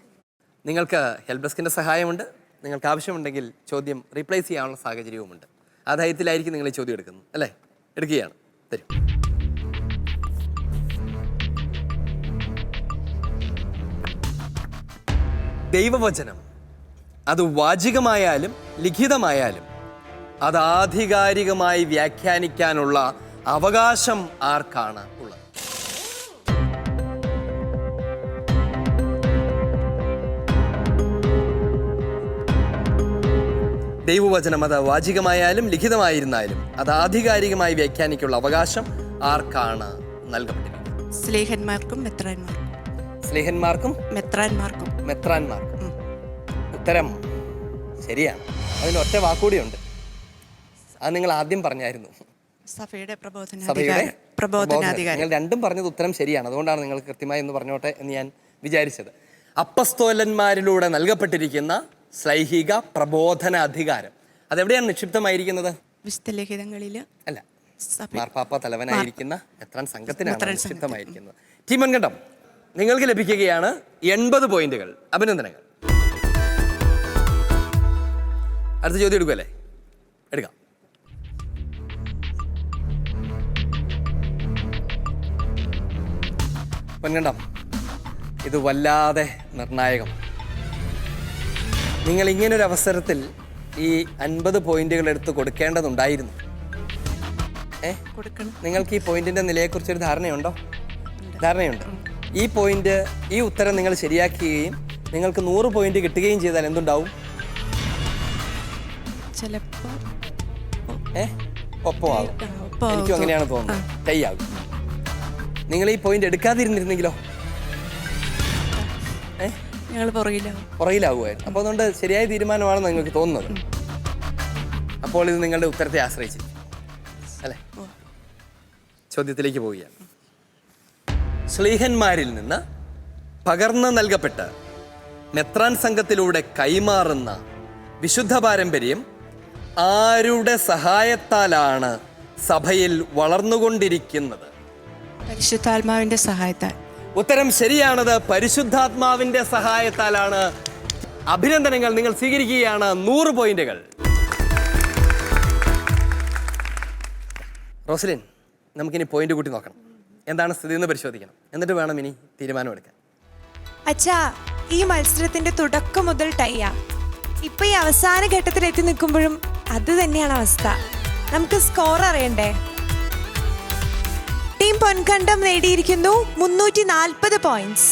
നിങ്ങൾക്ക് ഹെൽപ്പ് ഡെസ്കിൻ്റെ സഹായമുണ്ട്. നിങ്ങൾക്ക് ആവശ്യമുണ്ടെങ്കിൽ ചോദ്യം റീപ്ലേസ് ചെയ്യാനുള്ള സാഹചര്യവുമുണ്ട്. ആ ധൈര്യത്തിലായിരിക്കും നിങ്ങൾ ഈ ചോദ്യം എടുക്കുന്നത് അല്ലേ? എടുക്കുകയാണ്. തരും. ദൈവവചനം അത് വാചികമായാലും ലിഖിതമായാലും അത് ആധികാരികമായി വ്യാഖ്യാനിക്കാനുള്ള അവകാശം ആർക്കാണ് ഉള്ളത്? ദൈവവചനം അത് വാചികമായാലും ലിഖിതമായിരുന്നാലും അത് ആധികാരികമായി വ്യാഖ്യാനിക്കാനുള്ള അവകാശം ആർക്കാണ് നൽകപ്പെട്ടിരിക്കുന്നത്? സ്ലേഹന്മാർക്കും മെത്രാന്മാർക്കും. സ്ലേഹന്മാർക്കും മെത്രാന്മാർക്കും. ഉത്തരം ശരിയാണ്. അതിന് ഒറ്റ വാക്കുകൂടിയുണ്ട്. അത് നിങ്ങൾ ആദ്യം പറഞ്ഞായിരുന്നു. സഭയുടെ പ്രബോധനാധികാരം. നിങ്ങൾ രണ്ടും പറഞ്ഞത് ഉത്തരം ശരിയാണ്. അതുകൊണ്ടാണ് നിങ്ങൾ കൃത്യമായി എന്ന് പറഞ്ഞോട്ടെ എന്ന് ഞാൻ വിചാരിച്ചത്. അപ്പസ്തോലന്മാരിലൂടെ നൽകപ്പെട്ടിരിക്കുന്ന ശ്ലൈഹിക പ്രബോധന അധികാരം അതെവിടെയാണ് നിക്ഷിപ്തമായിരിക്കുന്നത്? വിശുദ്ധ ലിഖിതങ്ങളിൽ അല്ല, മാർപ്പാപ്പ തലവനായിരിക്കുന്ന മെത്രാൻ സംഘത്തിനാണ് നിക്ഷിപ്തമായിരിക്കുന്നത്. ടീം പൊൻകണ്ടം, നിങ്ങൾക്ക് ലഭിക്കുകയാണ് 80 പോയിന്റുകൾ. അഭിനന്ദനങ്ങൾ. അടുത്ത ചോദ്യം എടുക്കുമല്ലേ? എടുക്കാം. പൊൻകണ്ടം, ഇത് വല്ലാതെ നിർണായകം. നിങ്ങൾ ഇങ്ങനൊരു അവസരത്തിൽ ഈ 50 പോയിന്റുകൾ എടുത്ത് കൊടുക്കേണ്ടതുണ്ടായിരുന്നു. നിങ്ങൾക്ക് ഈ പോയിന്റിന്റെ നിലയെക്കുറിച്ചൊരു ധാരണയുണ്ടോ? ധാരണയുണ്ട്. ഈ ഉത്തരം നിങ്ങൾ ശരിയാക്കുകയും നിങ്ങൾക്ക് 100 പോയിന്റ് കിട്ടുകയും ചെയ്താൽ എന്തുണ്ടാവും? ചിലപ്പോൾ ഒപ്പമാകും. എനിക്കും അങ്ങനെയാണ് തോന്നുന്നത്. ടൈ ആകും. നിങ്ങൾ ഈ പോയിന്റ് എടുക്കാതിരുന്നിരുന്നെങ്കിലോ? പുറകിലാകുമായിരുന്നു. അപ്പോൾ അതുകൊണ്ട് ശരിയായ തീരുമാനമാണെന്ന് നിങ്ങൾക്ക് തോന്നുന്നത്. അപ്പോൾ ഇത് നിങ്ങളുടെ ഉത്തരത്തെ ആശ്രയിച്ചിരിക്കും അല്ലേ? ചോദ്യത്തിലേക്ക് പോവുകയാണ്. ശ്ലീഹന്മാരിൽ നിന്ന് പകർന്നു നൽകപ്പെട്ട് മെത്രാൻ സംഘത്തിലൂടെ കൈമാറുന്ന വിശുദ്ധ പാരമ്പര്യം ആരുടെ സഹായത്താലാണ് സഭയിൽ വളർന്നുകൊണ്ടിരിക്കുന്നത്? പരിശുദ്ധാത്മാവിന്റെ സഹായത്താൽ. ഉത്തരം ശരിയാണത്. പരിശുദ്ധാത്മാവിന്റെ സഹായത്താലാണ്. അഭിനന്ദനങ്ങൾ, നിങ്ങൾ സ്വീകരിക്കുകയാണ് 100 പോയിന്റുകൾ. റോസ്ലിൻ, നമുക്കിനി പോയിന്റ് കൂട്ടി നോക്കണം. എന്താണ് സ്ഥിതി എന്ന് പരിശോധിക്കണം. എന്നിട്ട് വേണം ഇനി തീരുമാനമെടുക്കാൻ. അച്ഛാ, ഈ മത്സരത്തിന്റെ തുടക്കം മുതൽ ടൈയാ. ഇപ്പൊ ഈ അവസാന ഘട്ടത്തിൽ എത്തി നിൽക്കുമ്പോഴും അത് തന്നെയാണ് അവസ്ഥ. നമുക്ക് സ്കോർ അറിയണ്ടേ? ടീം പൊൻകണ്ടം നേടിയിരിക്കുന്നു 340 പോയിന്റ്സ്.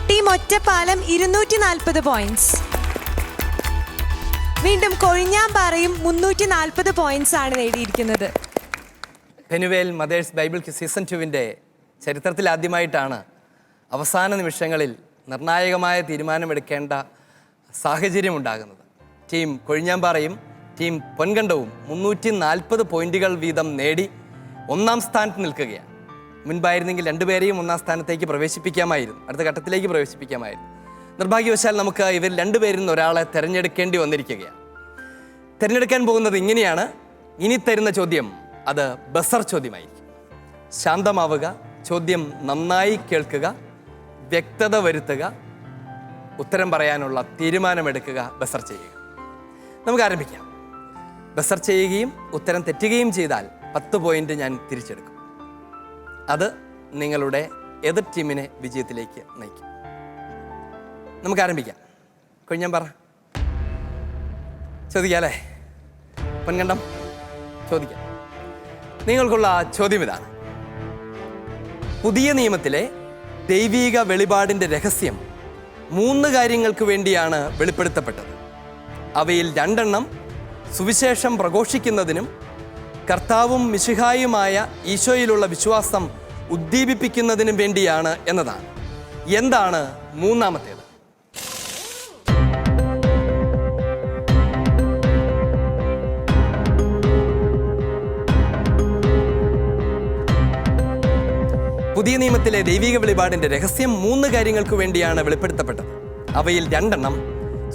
Team Ottapalam 240 points. വീണ്ടും കൊഴിഞ്ഞാമ്പാറയും 340 പോയിന്റ്സ് ആണ് നേടിയിരിക്കുന്നത്. പെനുവേൽ മദേഴ്സ് ബൈബിൾ സീസൺ 2-ന്റെ ചരിത്രത്തിൽ ആദ്യമായിട്ടാണ് അവസാന നിമിഷങ്ങളിൽ നിർണായകമായ തീരുമാനമെടുക്കേണ്ട സാഹചര്യം ഉണ്ടാകുന്നത്. ടീം കൊഴിഞ്ഞാമ്പാറയും ടീം പൊൻകണ്ടവും 340 പോയിന്റുകൾ വീതം നേടി 1-ാം സ്ഥാനത്ത് നിൽക്കുകയാണ്. മുൻപായിരുന്നെങ്കിൽ 2 പേരെയും 1-ാം സ്ഥാനത്തേക്ക് പ്രവേശിപ്പിക്കാമായിരുന്നു, അടുത്ത ഘട്ടത്തിലേക്ക് പ്രവേശിപ്പിക്കാമായിരുന്നു. നിർഭാഗ്യവശാൽ നമുക്ക് ഇവർ 2 പേരിൽ നിന്ന് ഒരാളെ തിരഞ്ഞെടുക്കേണ്ടി വന്നിരിക്കുകയാണ്. തിരഞ്ഞെടുക്കാൻ പോകുന്നത് ഇങ്ങനെയാണ്. ഇനി തരുന്ന ചോദ്യം അത് ബസർ ചോദ്യമായിരിക്കും. ശാന്തമാവുക, ചോദ്യം നന്നായി കേൾക്കുക, വ്യക്തത വരുത്തുക, ഉത്തരം പറയാനുള്ള തീരുമാനമെടുക്കുക, ബസർ ചെയ്യുക. നമുക്ക് ആരംഭിക്കാം. ബസർ ചെയ്യുകയും ഉത്തരം തെറ്റുകയും ചെയ്താൽ 10 പോയിന്റ് ഞാൻ തിരിച്ചെടുക്കും. അത് നിങ്ങളുടെ എതിർ ടീമിനെ വിജയത്തിലേക്ക് നയിക്കും. നമുക്ക് ആരംഭിക്കാം. കൊഴിഞ്ഞാമ്പാറ ചോദിക്കാം അല്ലേ? പൊൻകണ്ടം ചോദിക്കാം. നിങ്ങൾക്കുള്ള ചോദ്യം ഇതാണ്. പുതിയ നിയമത്തിലെ ദൈവീക വെളിപാടിൻ്റെ രഹസ്യം 3 കാര്യങ്ങൾക്ക് വേണ്ടിയാണ് വെളിപ്പെടുത്തപ്പെട്ടത്. അവയിൽ 2 എണ്ണം സുവിശേഷം പ്രഘോഷിക്കുന്നതിനും കർത്താവും മിശിഹായുമായ ഈശോയിലുള്ള വിശ്വാസം ഉദ്ദീപിപ്പിക്കുന്നതിനും വേണ്ടിയാണ് എന്നതാണ്. എന്താണ് 3-ാമത്തേത്? പുതിയ നിയമത്തിലെ ദൈവിക വെളിപാടിന്റെ രഹസ്യം 3 കാര്യങ്ങൾക്ക് വേണ്ടിയാണ് വെളിപ്പെടുത്തപ്പെട്ടത്. അവയിൽ 2 എണ്ണം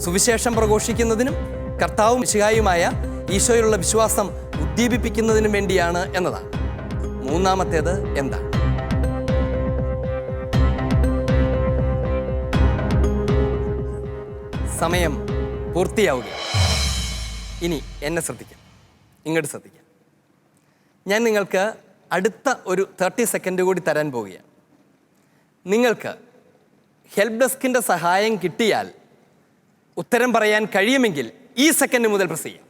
സുവിശേഷം പ്രഘോഷിക്കുന്നതിനും കർത്താവും മിശിഹായുമായ ഈശോയിലുള്ള വിശ്വാസം ഉദ്ദീപിപ്പിക്കുന്നതിനും വേണ്ടിയാണ് എന്നതാണ്. 3-ാമത്തേത് എന്താണ്? സമയം പൂർത്തിയാവുകയാണ്. ഇനി എന്നെ ശ്രദ്ധിക്കാം, ഇങ്ങോട്ട് ശ്രദ്ധിക്കാം. ഞാൻ നിങ്ങൾക്ക് അടുത്ത ഒരു 30 സെക്കൻഡ് കൂടി തരാൻ പോവുകയാണ്. നിങ്ങൾക്ക് ഹെൽപ്പ് ഡെസ്കിൻ്റെ സഹായം കിട്ടിയാൽ ഉത്തരം പറയാൻ കഴിയുമെങ്കിൽ ഈ സെക്കൻഡ് മുതൽ പ്രസ് ചെയ്യാം.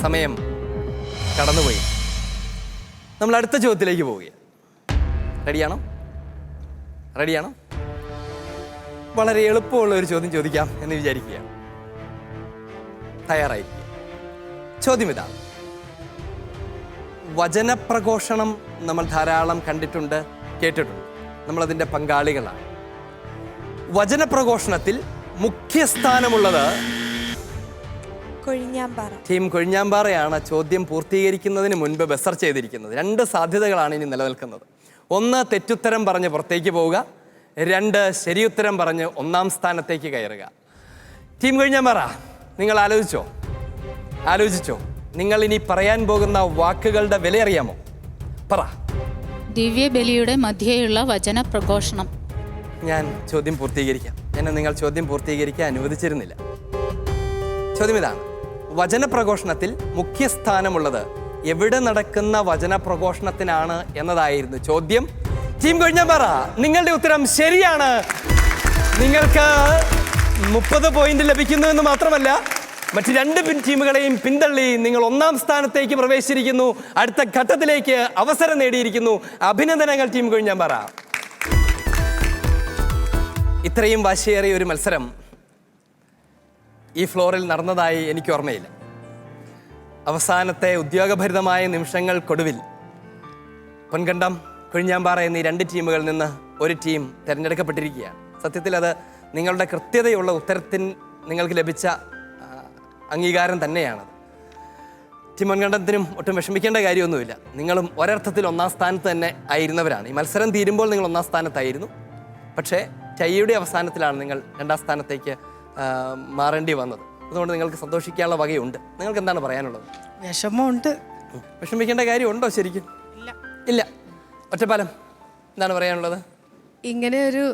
സമയം കടന്നുപോയി. നമ്മൾ അടുത്ത ചോദ്യത്തിലേക്ക് പോവുകയാണ്. റെഡിയാണോ? റെഡിയാണോ? വളരെ എളുപ്പമുള്ള ഒരു ചോദ്യം ചോദിക്കാം എന്ന് വിചാരിക്കുകയാണ്. തയ്യാറായിരിക്കും. ചോദ്യം ഇതാണ്. വചനപ്രഘോഷണം നമ്മൾ ധാരാളം കണ്ടിട്ടുണ്ട്, കേട്ടിട്ടുണ്ട്. നമ്മളതിൻ്റെ പങ്കാളികളാണ്. വചനപ്രഘോഷണത്തിൽ മുഖ്യസ്ഥാനമുള്ളത് കൊഴിഞ്ഞാമ്പാറ. ടീം കൊഴിഞ്ഞാമ്പാറയാണ് ചോദ്യം പൂർത്തീകരിക്കുന്നതിന് മുൻപ് ബസർ ചെയ്തിരിക്കുന്നത്. 2 സാധ്യതകളാണ് ഇനി നിലനിൽക്കുന്നത്. 1 തെറ്റുത്തരം പറഞ്ഞ് പുറത്തേക്ക് പോവുക, 2 ശരിയുത്തരം പറഞ്ഞ് 1-ാം സ്ഥാനത്തേക്ക് കയറുക. ടീം കൊഴിഞ്ഞാമ്പാറ, നിങ്ങൾ ആലോചിച്ചോ? നിങ്ങൾ ഇനി പറയാൻ പോകുന്ന വാക്കുകളുടെ വില അറിയാമോ? പറ. ദിവ്യബലിയുടെ മധ്യേയുള്ള വചന പ്രഘോഷണം. ഞാൻ ചോദ്യം പൂർത്തീകരിക്കാം. എന്നെ നിങ്ങൾ ചോദ്യം പൂർത്തീകരിക്കാൻ അനുവദിച്ചിരുന്നില്ല. ചോദ്യം ഇതാണ്. വചനപ്രഘോഷണത്തിൽ മുഖ്യസ്ഥാനമുള്ളത് എവിടെ നടക്കുന്ന വചനപ്രഘോഷണത്തിനാണ് എന്നതായിരുന്നു ചോദ്യം. ടീം കൊഴിഞ്ഞാമ്പാറ, നിങ്ങളുടെ ഉത്തരം ശരിയാണ്. നിങ്ങൾക്ക് 30 പോയിന്റ് ലഭിക്കുന്നു എന്ന് മാത്രമല്ല, മറ്റ് 2 ടീമുകളെയും പിന്തള്ളി നിങ്ങൾ 1-ാം സ്ഥാനത്തേക്ക് പ്രവേശിച്ചിരിക്കുന്നു. അടുത്ത ഘട്ടത്തിലേക്ക് അവസരം നേടിയിരിക്കുന്നു. അഭിനന്ദനങ്ങൾ ടീം കൊഴിഞ്ഞാമ്പാറ. ഇത്രയും വാശിയേറിയ ഒരു മത്സരം ഈ ഫ്ലോറിൽ നടന്നതായി എനിക്ക് ഓർമ്മയില്ല. അവസാനത്തെ ഉദ്യോഗഭരിതമായ നിമിഷങ്ങൾക്കൊടുവിൽ പൊൻകണ്ടം, കൊഴിഞ്ഞാമ്പാറ എന്നീ 2 ടീമുകളിൽ നിന്ന് ഒരു ടീം തിരഞ്ഞെടുക്കപ്പെട്ടിരിക്കുകയാണ്. സത്യത്തിൽ അത് നിങ്ങളുടെ കൃത്യതയുള്ള ഉത്തരത്തിന് നിങ്ങൾക്ക് ലഭിച്ച അംഗീകാരം തന്നെയാണത്. ടീം പൊൻകണ്ടത്തിനും ഒട്ടും വിഷമിക്കേണ്ട കാര്യമൊന്നുമില്ല. നിങ്ങളും ഒരർത്ഥത്തിൽ 1-ാം സ്ഥാനത്ത് തന്നെ ആയിരുന്നവരാണ്. ഈ മത്സരം തീരുമ്പോൾ നിങ്ങൾ 1-ാം സ്ഥാനത്തായിരുന്നു. പക്ഷേ ടൈയുടെ അവസാനത്തിലാണ് നിങ്ങൾ 2-ാം സ്ഥാനത്തേക്ക് മാറേണ്ടി വന്നത്. അതുകൊണ്ട് നിങ്ങൾക്ക് സന്തോഷിക്കാനുള്ള വകയുണ്ട്. നിങ്ങൾക്ക് എന്താണ് പറയാനുള്ളത്? വിഷമമുണ്ട്. വിഷമിക്കേണ്ട കാര്യമുണ്ടോ ശരിക്കും? ഇല്ല. ഒറ്റപ്പാലം, എന്താണ് പറയാനുള്ളത്? ഇങ്ങനെ ഒരു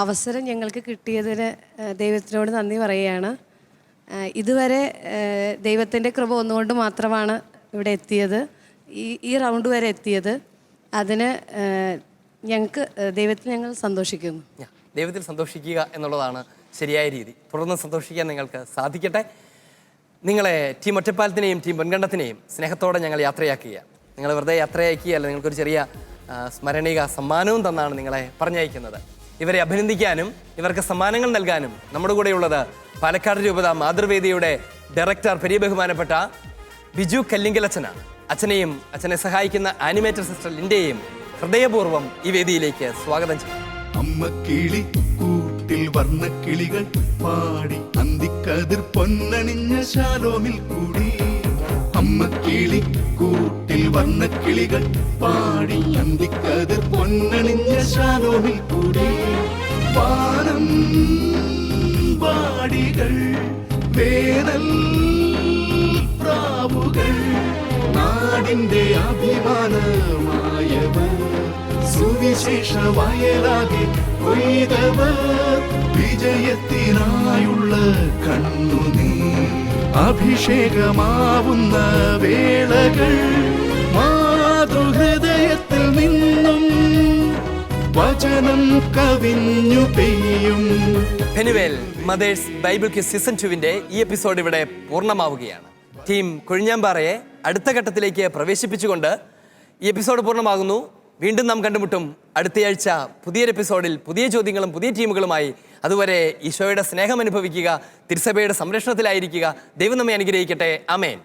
അവസരം ഞങ്ങൾക്ക് കിട്ടിയതിന് ദൈവത്തിനോട് നന്ദി പറയുകയാണ്. ഇതുവരെ ദൈവത്തിൻ്റെ കൃപ ഒന്നുകൊണ്ട് മാത്രമാണ് ഇവിടെ എത്തിയത്, ഈ റൗണ്ട് വരെ എത്തിയത്. അതിന് ഞങ്ങൾക്ക് ദൈവത്തിൽ ഞങ്ങൾ സന്തോഷിക്കുന്നു. ദൈവത്തിൽ സന്തോഷിക്കുക എന്നുള്ളതാണ് ശരിയായ രീതി. തുടർന്ന് സന്തോഷിക്കാൻ നിങ്ങൾക്ക് സാധിക്കട്ടെ. നിങ്ങളെ ടീം ഒറ്റപ്പാലത്തിനെയും ടീം പൊൻകണ്ടത്തിനെയും സ്നേഹത്തോടെ ഞങ്ങൾ യാത്രയാക്കുക. നിങ്ങൾ വെറുതെ യാത്രയാക്കിയല്ല, നിങ്ങൾക്കൊരു ചെറിയ സ്മരണിക സമ്മാനവും തന്നാണ് നിങ്ങളെ പറഞ്ഞയക്കുന്നത്. ഇവരെ അഭിനന്ദിക്കാനും ഇവർക്ക് സമ്മാനങ്ങൾ നൽകാനും നമ്മുടെ കൂടെയുള്ളത് പാലക്കാട് രൂപത മാതൃവേദിയുടെ ഡയറക്ടർ ബഹുമാനപ്പെട്ട ബിജു കല്ലിങ്കലച്ചനാണ്. അച്ഛനെയും അച്ഛനെ സഹായിക്കുന്ന ആനിമേറ്റർ സിസ്റ്റർ ലിൻഡയെയും ഹൃദയപൂർവ്വം ഈ വേദിയിലേക്ക് സ്വാഗതം ചെയ്യും. അമ്മ കിളി കൂട്ടിൽ വർണ്ണക്കിളികൾ പാടി അന്തിക്കതിർ പൊന്നണിഞ്ഞ ശാലോമിൽ കൂടി. അമ്മ കിളി കൂട്ടിൽ വർണ്ണക്കിളികൾ പാടി അന്തിക്കതിർ പൊന്നണിഞ്ഞ ശാലോമിൽ കൂടി. വാനം വാടികൾ വേനൽ പ്രാവുകൾ നാടിന്റെ അഭിമാനമായവർ സുവിശേഷ വയലാകെ കൊയ്തവർ വിജയത്തിനായുള്ള കണ്ണുനീർ അഭിഷേകമാവുന്ന വേളകൾ മാതൃഹൃദയത്തിൽ നിന്നും വചനം കവിഞ്ഞു പെയ്യും. Penuel mothers Bible quiz season 2-ന്റെ ഈ എപ്പിസോഡ് ഇവിടെ പൂർണ്ണമാവുകയാണ്. ടീം കൊഴിഞ്ഞാമ്പാറയെ അടുത്ത ഘട്ടത്തിലേക്ക് പ്രവേശിപ്പിച്ചുകൊണ്ട് ഈ എപ്പിസോഡ് പൂർണ്ണമാകുന്നു. വീണ്ടും നാം കണ്ടുമുട്ടും അടുത്തയാഴ്ച പുതിയൊരു എപ്പിസോഡിൽ പുതിയ ചോദ്യങ്ങളും പുതിയ ടീമുകളുമായി. അതുവരെ ഈശോയുടെ സ്നേഹം അനുഭവിക്കുക, തിരുസഭയുടെ സംരക്ഷണത്തിലായിരിക്കുക. ദൈവം നമ്മെ അനുഗ്രഹിക്കട്ടെ. ആമേൻ.